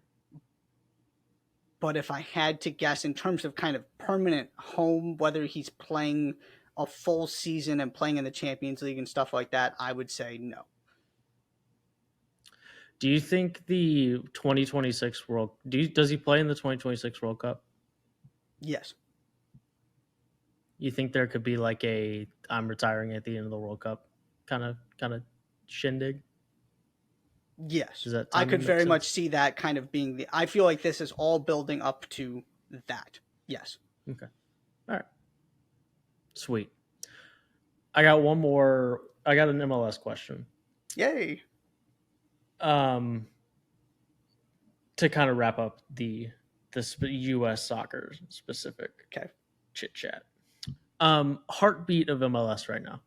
But if I had to guess in terms of kind of permanent home, whether he's playing a full season and playing in the Champions League and stuff like that, I would say no. Do you think the 2026 does he play in the 2026 World Cup? Yes. You think there could be like a I'm retiring at the end of the World Cup kind of shindig? Yes. I could very much see that kind of being I feel like this is all building up to that. Yes. Okay. All right. Sweet. I got one more. I got an MLS question. Yay. Um, to kind of wrap up the U.S. soccer specific Okay. chit chat. Heartbeat of MLS right now.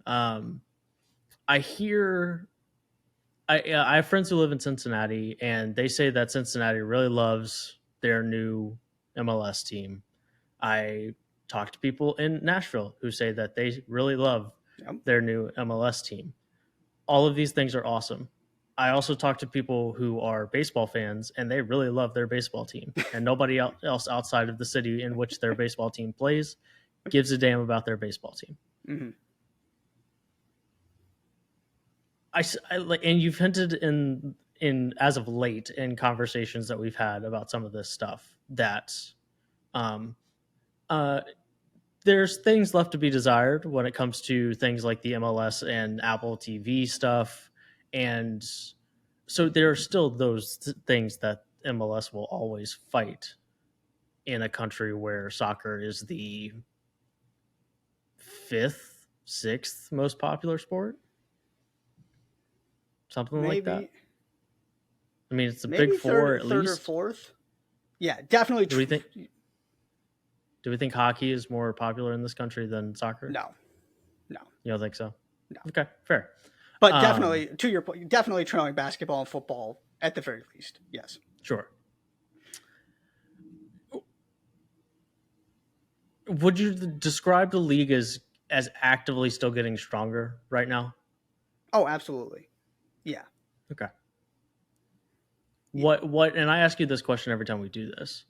Um, I hear I have friends who live in Cincinnati, and they say that Cincinnati really loves their new MLS team. I talk to people in Nashville who say that they really love Yep. their new MLS team. All of these things are awesome. I also talk to people who are baseball fans, and they really love their baseball team. And nobody else outside of the city in which their baseball team plays gives a damn about their baseball team. Mm-hmm. And you've hinted in as of late in conversations that we've had about some of this stuff that um, uh, there's things left to be desired when it comes to things like the MLS and Apple TV stuff, and so there are still those things that MLS will always fight in a country where soccer is the fifth, sixth most popular sport, something like that. Maybe I mean, it's the big maybe four at third or least. fourth. Yeah, definitely. Do we think? Do we think hockey is more popular in this country than soccer? No, no, You don't think so? no. Okay, fair. But definitely, to your point, definitely trailing basketball and football at the very least. Yes. Sure. Would you describe the league as actively still getting stronger right now? Oh, absolutely. Yeah. Okay. What and I ask you this question every time we do this.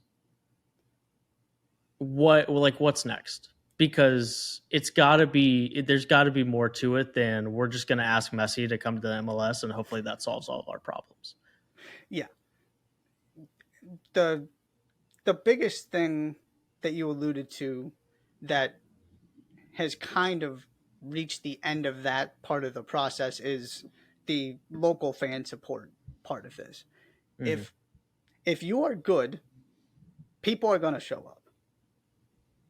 What's next? Because there's got to be more to it than we're just going to ask Messi to come to the MLS and hopefully that solves all of our problems. Yeah. The biggest thing that you alluded to that has kind of reached the end of that part of the process is the local fan support part of this. Mm-hmm. If you are good, people are going to show up.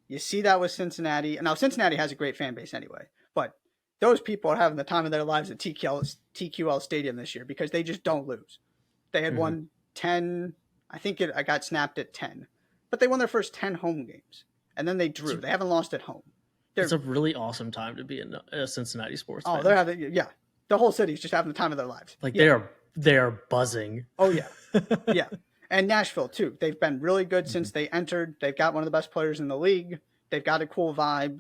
You see that with Cincinnati. Now Cincinnati has a great fan base anyway, but those people are having the time of their lives at TQL Stadium this year because they just don't lose. They had won 10. I got snapped at 10, but they won their first 10 home games, and then they drew. They haven't lost at home. It's a really awesome time to be a Cincinnati sports fan. Oh, they're having the whole city's just having the time of their lives. Like they are buzzing. Oh yeah, yeah. And Nashville too. They've been really good since they entered. They've got one of the best players in the league. They've got a cool vibe.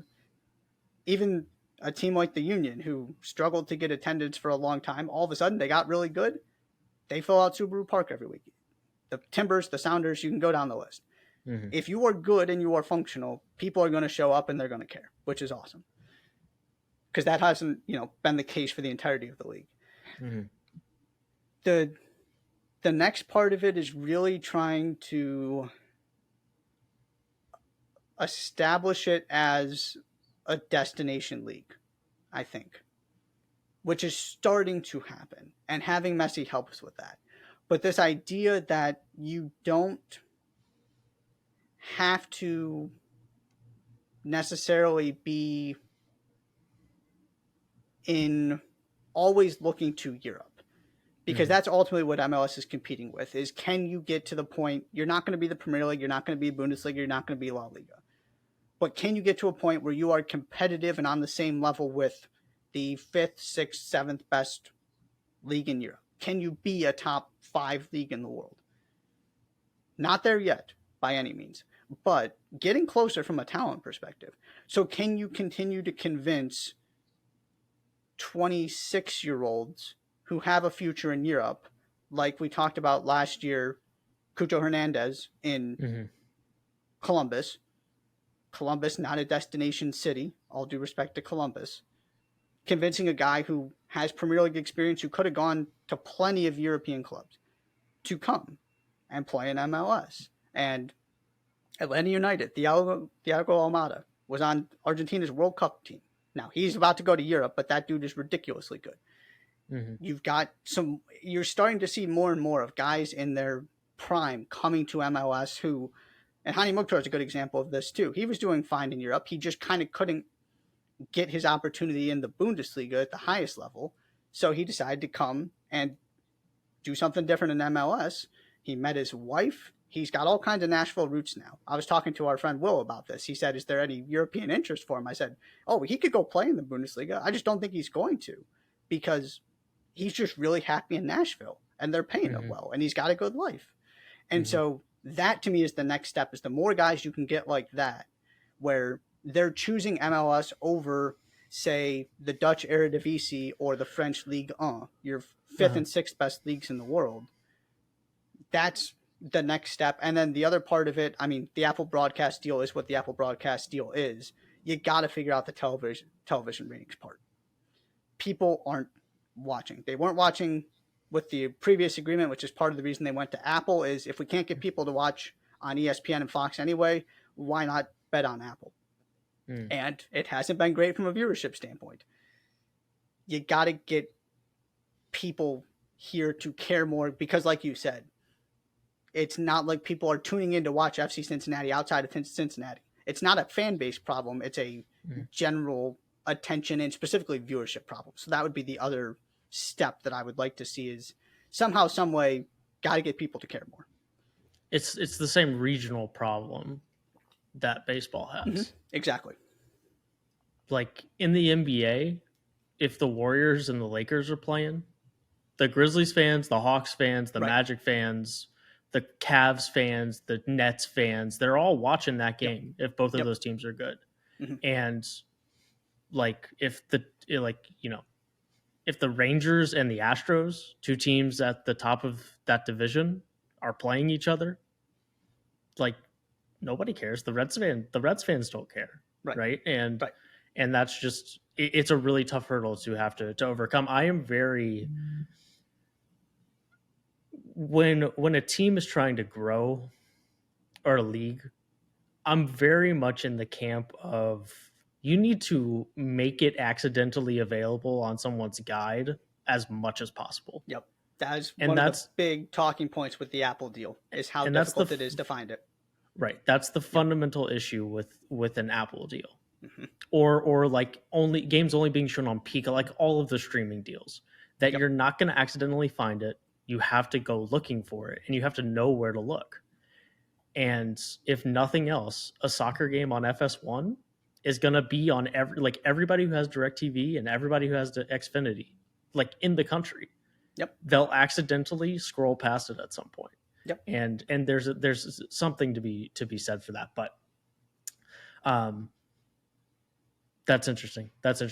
Even a team like the Union, who struggled to get attendance for a long time, all of a sudden they got really good. They fill out Subaru Park every week. The Timbers, the Sounders, you can go down the list. Mm-hmm. If you are good and you are functional, people are going to show up and they're going to care, which is awesome. Because that hasn't, been the case for the entirety of the league. Mm-hmm. The next part of it is really trying to establish it as a destination league, I think, which is starting to happen, and having Messi helps with that. But this idea that you don't have to necessarily be in always looking to Europe, because that's ultimately what MLS is competing with, is can you get to the point, you're not going to be the Premier League, you're not going to be Bundesliga, you're not going to be La Liga, but can you get to a point where you are competitive and on the same level with the 5th, 6th, 7th best league in Europe? Can you be a top 5 league in the world? Not there yet, by any means, but getting closer from a talent perspective. So can you continue to convince 26-year-olds who have a future in Europe, like we talked about last year, Cucho Hernandez in Columbus. Columbus, not a destination city, all due respect to Columbus. Convincing a guy who has Premier League experience, who could have gone to plenty of European clubs, to come and play in MLS. And Atlanta United, Thiago Almada, was on Argentina's World Cup team. Now, he's about to go to Europe, but that dude is ridiculously good. Mm-hmm. You're starting to see more and more of guys in their prime coming to MLS who And Hani Mukhtar is a good example of this too. He was doing fine in Europe. He just kind of couldn't get his opportunity in the Bundesliga at the highest level. So he decided to come and do something different in MLS. He met his wife. He's got all kinds of Nashville roots now. I was talking to our friend Will about this. He said, "Is there any European interest for him?" I said, "Oh, he could go play in the Bundesliga. I just don't think he's going to, because he's just really happy in Nashville and they're paying him well and he's got a good life." And so that to me is the next step, is the more guys you can get like that, where they're choosing MLS over, say, the Dutch Eredivisie or the French Ligue 1, your fifth and sixth best leagues in the world. That's the next step. And then the other part of it, I mean, the Apple broadcast deal is what the Apple broadcast deal is. You got to figure out the television ratings part. People aren't watching. They weren't watching with the previous agreement, which is part of the reason they went to Apple, is if we can't get people to watch on ESPN and Fox anyway, why not bet on Apple? And it hasn't been great from a viewership standpoint. You got to get people here to care more, because like you said, it's not like people are tuning in to watch FC Cincinnati outside of Cincinnati. It's not a fan base problem. It's a general attention and specifically viewership problem. So that would be the other step that I would like to see, is somehow, some way, got to get people to care more. It's the same regional problem that baseball has. Exactly. Like in the NBA, if the Warriors and the Lakers are playing, the Grizzlies fans, the Hawks fans, the Magic fans, the Cavs fans, the Nets fans, they're all watching that game if both of those teams are good. And like if the Rangers and the Astros, two teams at the top of that division, are playing each other, like nobody cares. The Reds fans don't care, right? And that's just, it's a really tough hurdle to have to overcome. I am very, when a team is trying to grow, or a league, I'm very much in the camp of, you need to make it accidentally available on someone's guide as much as possible. Yep. That is one of the big talking points with the Apple deal, is how difficult it is to find it. Right. That's the fundamental issue with an Apple deal. Or like games only being shown on Pika, like all of the streaming deals, that you're not going to accidentally find it. You have to go looking for it, and you have to know where to look. And if nothing else, a soccer game on FS1 is going to be on everybody who has DirecTV and everybody who has the Xfinity, like in the country. They'll accidentally scroll past it at some point. And there's something to be said for that. But that's interesting. I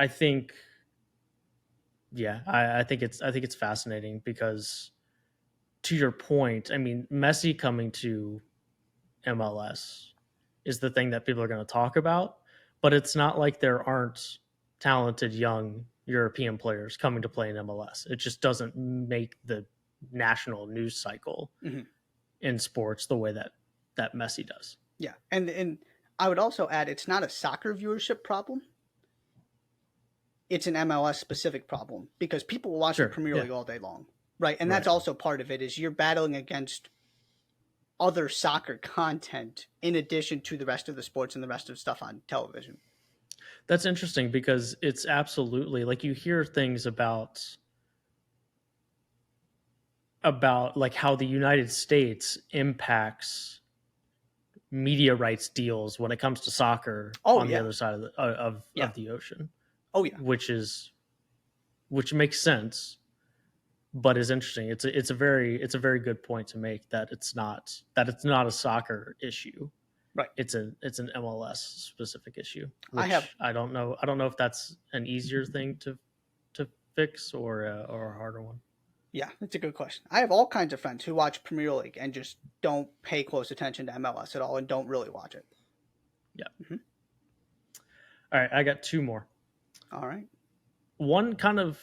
think it's fascinating, because to your point, I mean, Messi coming to MLS is the thing that people are going to talk about, but it's not like there aren't talented young European players coming to play in MLS. It just doesn't make the national news cycle in sports the way that Messi does. Yeah. And I would also add, it's not a soccer viewership problem. It's an MLS specific problem, because people will watch the Premier League all day long. Right. And that's also part of it, is you're battling against other soccer content in addition to the rest of the sports and the rest of the stuff on television. That's interesting, because it's absolutely, like, you hear things about like how the United States impacts media rights deals when it comes to soccer on the other side of the ocean. Which makes sense, but is interesting. It's a very good point to make, that it's not a soccer issue. Right. It's an MLS specific issue. Which I don't know if that's an easier thing to fix or a harder one. Yeah, that's a good question. I have all kinds of friends who watch Premier League and just don't pay close attention to MLS at all and don't really watch it. Yeah. All right, I got two more. All right. One kind of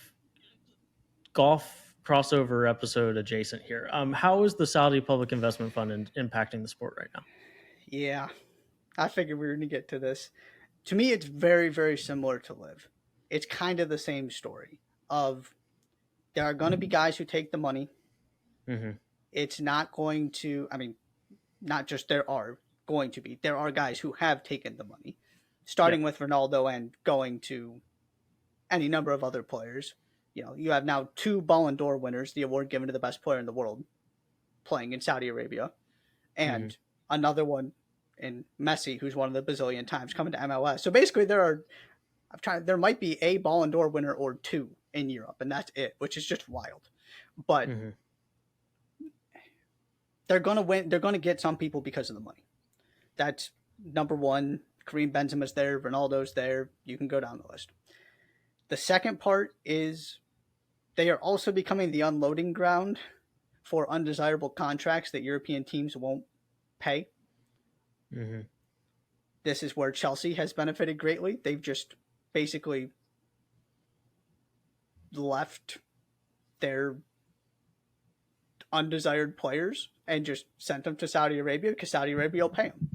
golf crossover episode adjacent here. How is the Saudi Public Investment Fund impacting the sport right now? Yeah, I figured we were going to get to this. To me, it's very, very similar to Live. It's kind of the same story of, there are going to be guys who take the money. It's not going to, I mean, not just there are going to be, there are guys who have taken the money, Yeah. starting with Ronaldo and going to any number of other players. You have now 2 Ballon d'Or winners, the award given to the best player in the world, playing in Saudi Arabia, Mm-hmm. and another one in Messi, who's won the bazillion times, coming to MLS. So basically, there might be a Ballon d'Or winner or 2 in Europe, and that's it, which is just wild. But Mm-hmm. they're gonna win. They're gonna get some people because of the money. That's number one. Kareem Benzema's there, Ronaldo's there. You can go down the list. The second part is they are also becoming the unloading ground for undesirable contracts that European teams won't pay. Mm-hmm. This is where Chelsea has benefited greatly. They've just basically left their undesired players and just sent them to Saudi Arabia because Saudi Arabia will pay them.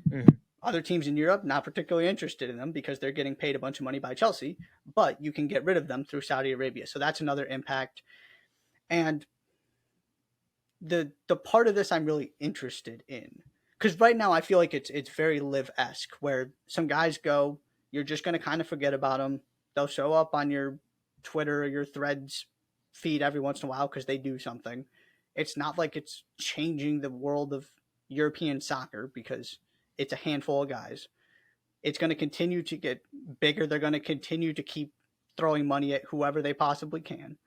Mm-hmm. Other teams in Europe not particularly interested in them because they're getting paid a bunch of money by Chelsea, but you can get rid of them through Saudi Arabia. So that's another impact. And the part of this I'm really interested in, because right now I feel like it's very Live-esque, where some guys go, you're just going to kind of forget about them. They'll show up on your Twitter or your Threads feed every once in a while because they do something. It's not like it's changing the world of European soccer because it's a handful of guys. It's going to continue to get bigger. They're going to continue to keep throwing money at whoever they possibly can.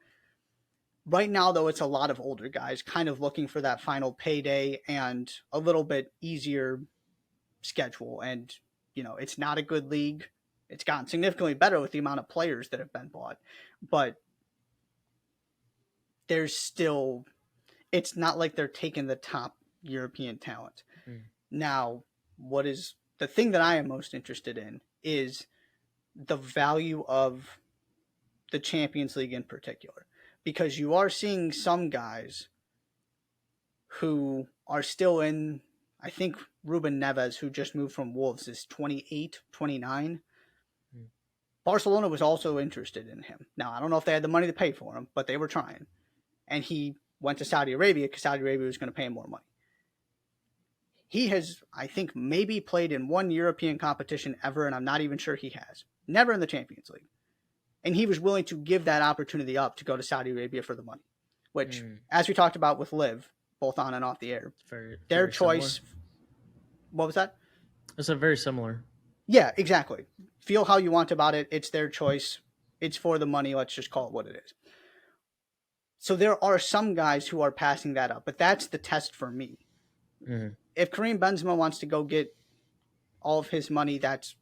Right now, though, it's a lot of older guys kind of looking for that final payday and a little bit easier schedule. And, it's not a good league. It's gotten significantly better with the amount of players that have been bought. But there's still, it's not like they're taking the top European talent. Mm. Now, what is the thing that I am most interested in is the value of the Champions League in particular, because you are seeing some guys who are still in. I think Ruben Neves, who just moved from Wolves, is 28, 29. Mm. Barcelona was also interested in him. Now, I don't know if they had the money to pay for him, but they were trying. And he went to Saudi Arabia because Saudi Arabia was going to pay him more money. He has, I think, maybe played in one European competition ever, and I'm not even sure he has. Never in the Champions League. And he was willing to give that opportunity up to go to Saudi Arabia for the money, which, as we talked about with Liv, both on and off the air, Very, their very choice. Similar. What was that? It's a very similar. Yeah, exactly. Feel how you want about it. It's their choice. It's for the money. Let's just call it what it is. So there are some guys who are passing that up, but that's the test for me. Mm-hmm. If Kareem Benzema wants to go get all of his money, that's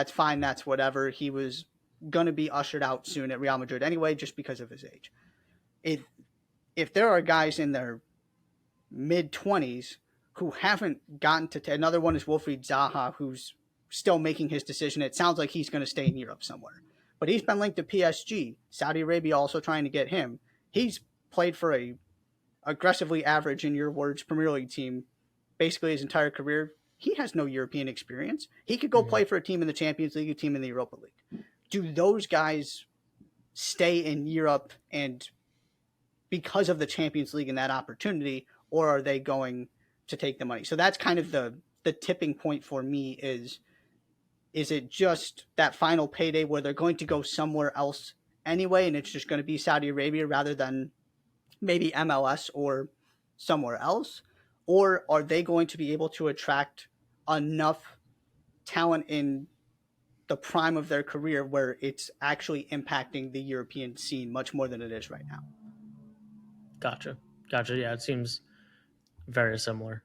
fine. That's whatever. He was going to be ushered out soon at Real Madrid anyway, just because of his age. If there are guys in their mid-20s who haven't gotten to another one is Wilfried Zaha, who's still making his decision. It sounds like he's going to stay in Europe somewhere. But he's been linked to PSG. Saudi Arabia also trying to get him. He's played for a aggressively average, in your words, Premier League team basically his entire career. He has no European experience. He could go play for a team in the Champions League, a team in the Europa League. Do those guys stay in Europe and because of the Champions League and that opportunity, or are they going to take the money? So that's kind of the tipping point for me is it just that final payday where they're going to go somewhere else anyway, and it's just going to be Saudi Arabia rather than maybe MLS or somewhere else? Or are they going to be able to attract enough talent in the prime of their career where it's actually impacting the European scene much more than it is right now? Gotcha. Yeah, it seems very similar.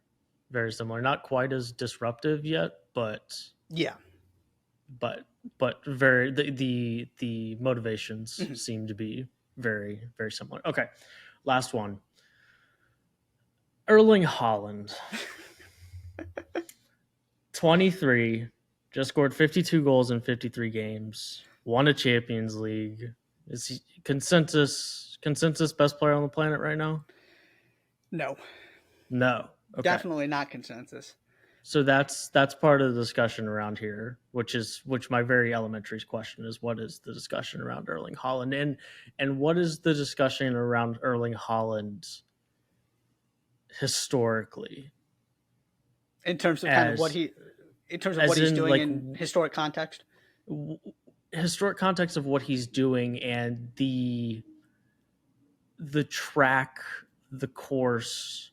Very similar. Not quite as disruptive yet, but Yeah. but very the motivations Mhm. seem to be very, very similar. Okay. Last one. Erling Haaland. 23, just scored 52 goals in 53 games, won a Champions League. Is he consensus best player on the planet right now? No. No. Okay. Definitely not consensus. So that's part of the discussion around here, which my very elementary question is, what is the discussion around Erling Haaland, and what is the discussion around Erling Haaland historically? in terms of kind of as what he's doing like in historic context. Historic context of what he's doing and the track, the course,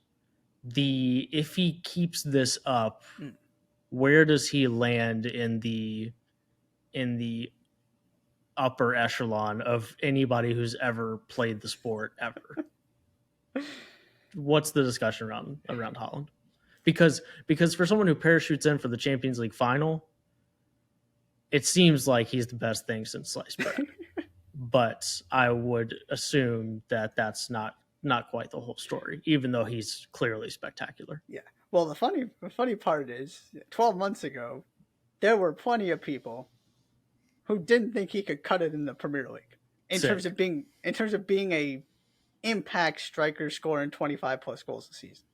the if he keeps this up, where does he land in the upper echelon of anybody who's ever played the sport ever? What's the discussion around Haaland? Because for someone who parachutes in for the Champions League final, it seems like he's the best thing since sliced bread. But I would assume that that's not quite the whole story, even though he's clearly spectacular. Yeah. Well, the funny part is, 12 months ago, there were plenty of people who didn't think he could cut it in the Premier League in terms of being a impact striker scoring 25 plus goals a season.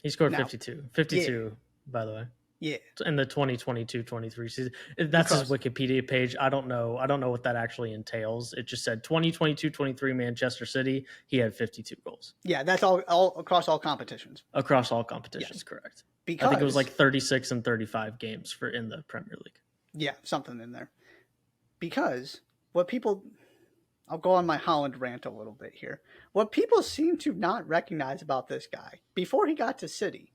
He scored 52, yeah. By the way. Yeah. In the 2022-23 season. That's his Wikipedia page. I don't know what that actually entails. It just said 2022-23 Manchester City. He had 52 goals. Yeah, that's all across all competitions. Across all competitions, yes. Correct. Because I think it was like 36 and 35 games in the Premier League. Yeah, something in there. Because I'll go on my Haaland rant a little bit here. What people seem to not recognize about this guy, before he got to City,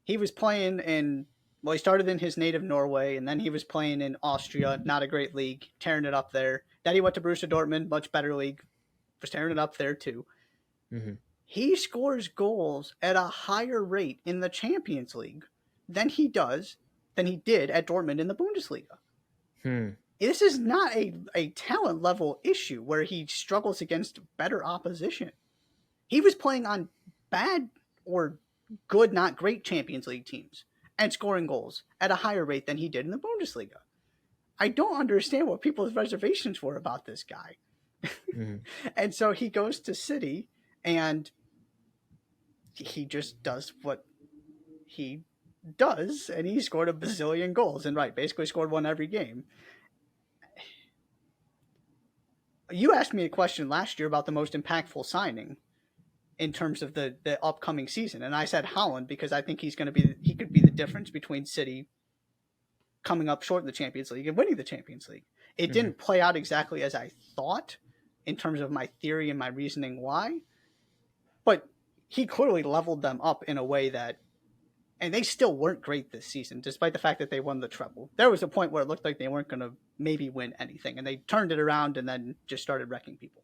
he was playing he started in his native Norway, and then he was playing in Austria, not a great league, tearing it up there. Then he went to Borussia Dortmund, much better league, was tearing it up there too. Mm-hmm. He scores goals at a higher rate in the Champions League than he did at Dortmund in the Bundesliga. This is not a talent level issue where he struggles against better opposition. He was playing on bad or good, not great Champions League teams and scoring goals at a higher rate than he did in the Bundesliga. I don't understand what people's reservations were about this guy. Mm-hmm. And so he goes to City and he just does what he does, and he scored a bazillion goals and basically scored one every game. You asked me a question last year about the most impactful signing in terms of the upcoming season, and I said Haaland because I think he could be the difference between City coming up short in the Champions League and winning the Champions League. It didn't play out exactly as I thought in terms of my theory and my reasoning why, but he clearly leveled them up in a way that, and they still weren't great this season, despite the fact that they won the treble. There was a point where it looked like they weren't going to maybe win anything, and they turned it around and then just started wrecking people.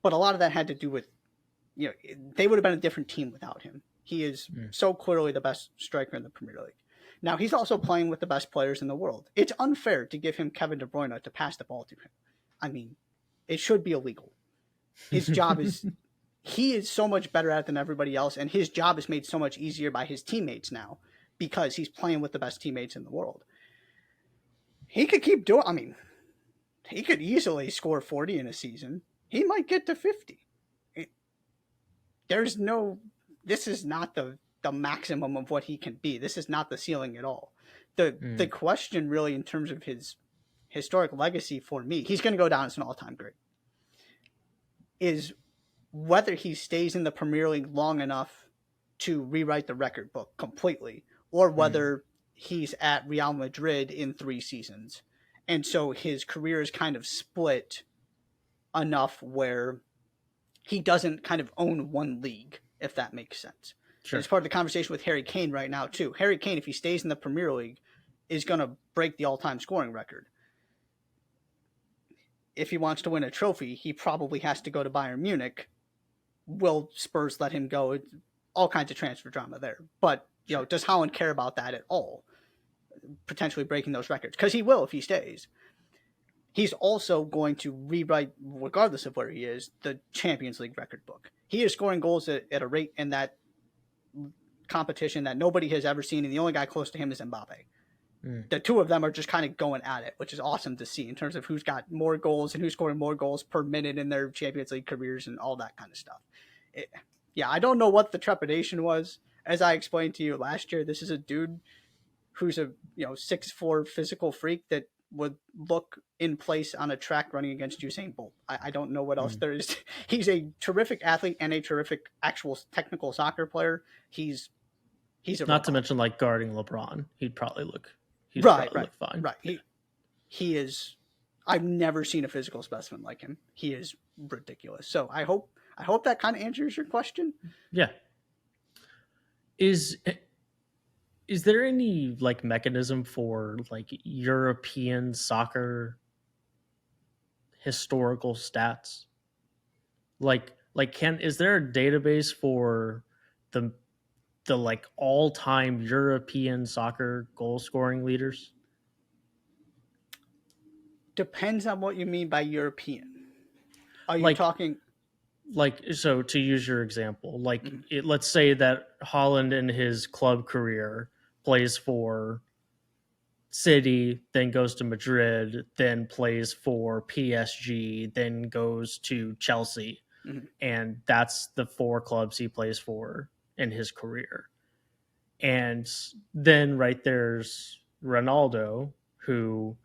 But a lot of that had to do with, they would have been a different team without him. He is so clearly the best striker in the Premier League. Now, he's also playing with the best players in the world. It's unfair to give him Kevin De Bruyne to pass the ball to him. I mean, it should be illegal. His job is... He is so much better at it than everybody else, and his job is made so much easier by his teammates now because he's playing with the best teammates in the world. He could keep doing... he could easily score 40 in a season. He might get to 50. This is not the maximum of what he can be. This is not the ceiling at all. The question really in terms of his historic legacy for me, he's going to go down as an all-time great, is whether he stays in the Premier League long enough to rewrite the record book completely, or whether he's at Real Madrid in 3 seasons. And so his career is kind of split enough where he doesn't kind of own one league, if that makes sense. Sure. It's part of the conversation with Harry Kane right now, too. Harry Kane, if he stays in the Premier League, is going to break the all-time scoring record. If he wants to win a trophy, he probably has to go to Bayern Munich. Will Spurs let him go? All kinds of transfer drama there. But, does Haaland care about that at all? Potentially breaking those records. Because he will if he stays. He's also going to rewrite, regardless of where he is, the Champions League record book. He is scoring goals at a rate in that competition that nobody has ever seen, and the only guy close to him is Mbappe. The two of them are just kind of going at it, which is awesome to see in terms of who's got more goals and who's scoring more goals per minute in their Champions League careers and all that kind of stuff. I don't know what the trepidation was. As I explained to you last year, this is a dude who's a 6'4" physical freak that would look in place on a track running against Usain Bolt. I don't know what else there is. He's a terrific athlete and a terrific actual technical soccer player. He's He's a Not to robot. mention like guarding LeBron, he'd probably look Right. fine. Right. He is. I've never seen a physical specimen like him. He is ridiculous. So I hope that kind of answers your question. Yeah. Is there any like mechanism for like European soccer historical stats? Is there a database for the like all-time European soccer goal scoring leaders? Depends on what you mean by European. Are you Like talking? so to use your example, Mhm. let's say that Holland in his club career plays for City, then goes to Madrid, then plays for PSG, then goes to Chelsea, Mhm. and that's the four clubs he plays for in his career. And then right there's Ronaldo, who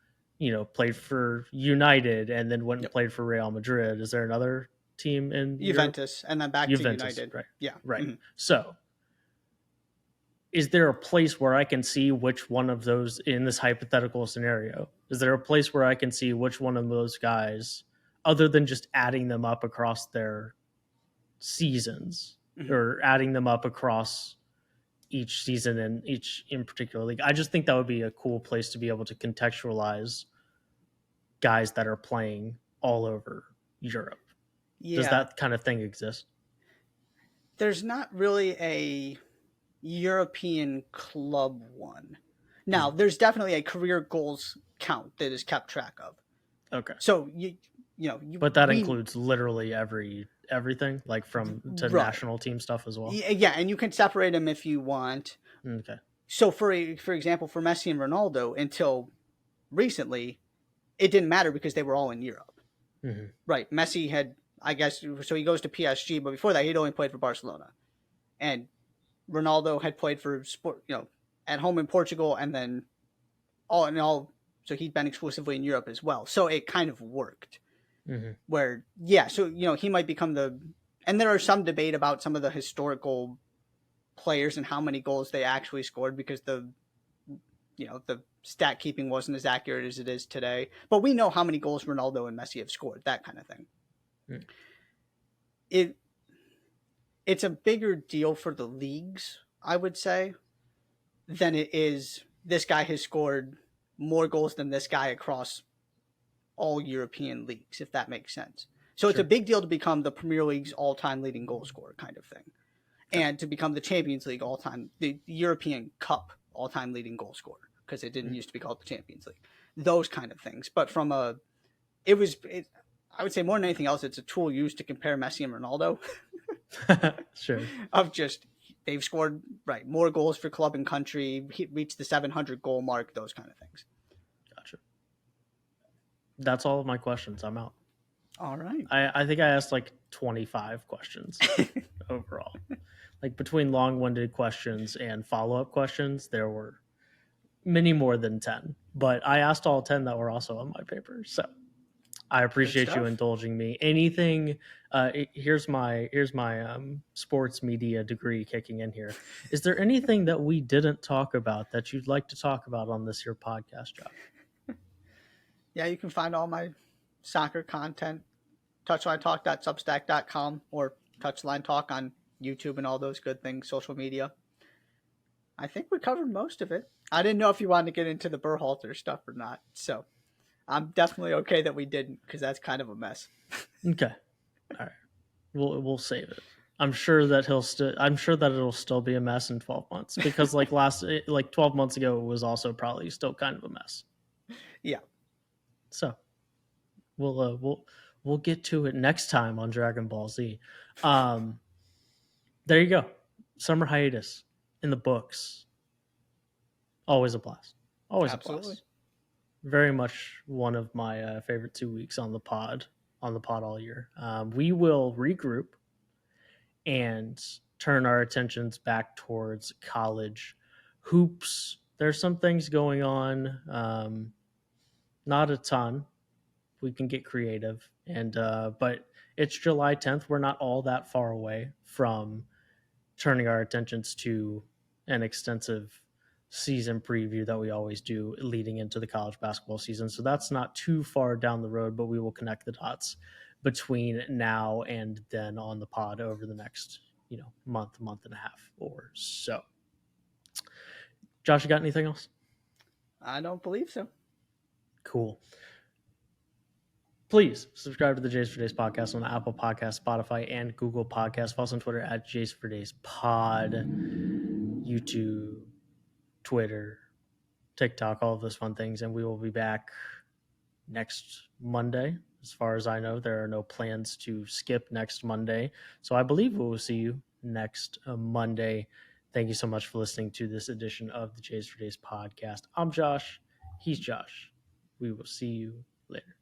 played for United and then went and Yep. played for Real Madrid. Is there another team in Europe? Juventus, and then back to Juventus, United. right? Yeah. Right. Mhm. So, is there a place where I can see which one of those in this hypothetical scenario? Is there a place where I can see which one of those guys, other than just adding them up across their seasons Mhm. or adding them up across each season and each in particular league? I just think that would be a cool place to be able to contextualize guys that are playing all over Europe. Does Yeah. that kind of thing exist? There's not really a European club one. Now, Mhm. there's definitely a career goals count that is kept track of. Okay. So But that we includes literally everything, like from to right. national team stuff as well. Yeah, and you can separate them if you want. Okay. So for example, for Messi and Ronaldo, until recently, it didn't matter because they were all in Europe. Mm-hmm. Right. Messi had, I guess, so he goes to PSG, but before that, he'd only played for Barcelona, and Ronaldo had played for sport, at home in Portugal, and then all in all, so he'd been exclusively in Europe as well. So it kind of worked. Mm-hmm. Where, yeah, so he might become and there are some debate about some of the historical players and how many goals they actually scored because the stat keeping wasn't as accurate as it is today. But we know how many goals Ronaldo and Messi have scored, that kind of thing. Mm. It it's a bigger deal for the leagues, I would say, than it is this guy has scored more goals than this guy across all European leagues, if that makes sense. So it's a Sure. big deal to become the Premier League's all-time leading goal scorer kind of thing, Okay. and to become the Champions League the European Cup all-time leading goal scorer, because it didn't Mm. used to be called the Champions League. Those kind of things. But I would say more than anything else, it's a tool used to compare Messi and Ronaldo. Sure. Of just they've scored more goals for club and country, reached the 700 goal mark, those kind of things. Gotcha. That's all of my questions. I'm out. All right. I think I asked like 25 questions overall. Like between long-winded questions and follow-up questions, there were many more than 10. But I asked all 10 that were also on my paper. So I Good appreciate you stuff. indulging me. Anything? Here's my sports media degree kicking in here. Is there anything that we didn't talk about that you'd like to talk about on this here podcast, Josh? Yeah, you can find all my soccer content, touchlinetalk.substack.com or touchline talk on YouTube and all those good things, social media. I think we covered most of it. I didn't know if you wanted to get into the Berhalter stuff or not, so I'm definitely okay that we didn't, because that's kind of a mess. Okay, all right. We'll save it. I'm sure that I'm sure that it'll still be a mess in 12 months because like 12 months ago it was also probably still kind of a mess. Yeah. So we'll get to it next time on Dragon Ball Z. Um, there you go. Summer hiatus in the books. Always a blast. Always a Absolutely. blast. Very much one of my favorite 2 weeks on the pod all year. We will regroup and turn our attentions back towards college hoops. There's some things going on, not a ton. We can get creative, and but it's July 10th. We're not all that far away from turning our attentions to an extensive season preview that we always do leading into the college basketball season. So that's not too far down the road, but we will connect the dots between now and then on the pod over the next, month and a half or so. Josh, you got anything else? I don't believe so. Cool. Please subscribe to the Jays for Days podcast on Apple Podcasts, Spotify, and Google Podcasts. Follow us on Twitter at Jays for Days Pod, YouTube, Twitter, TikTok, all of those fun things. And we will be back next Monday. As far as I know, there are no plans to skip next Monday. So I believe we will see you next Monday. Thank you so much for listening to this edition of the Jays for Days podcast. I'm Josh. He's Josh. We will see you later.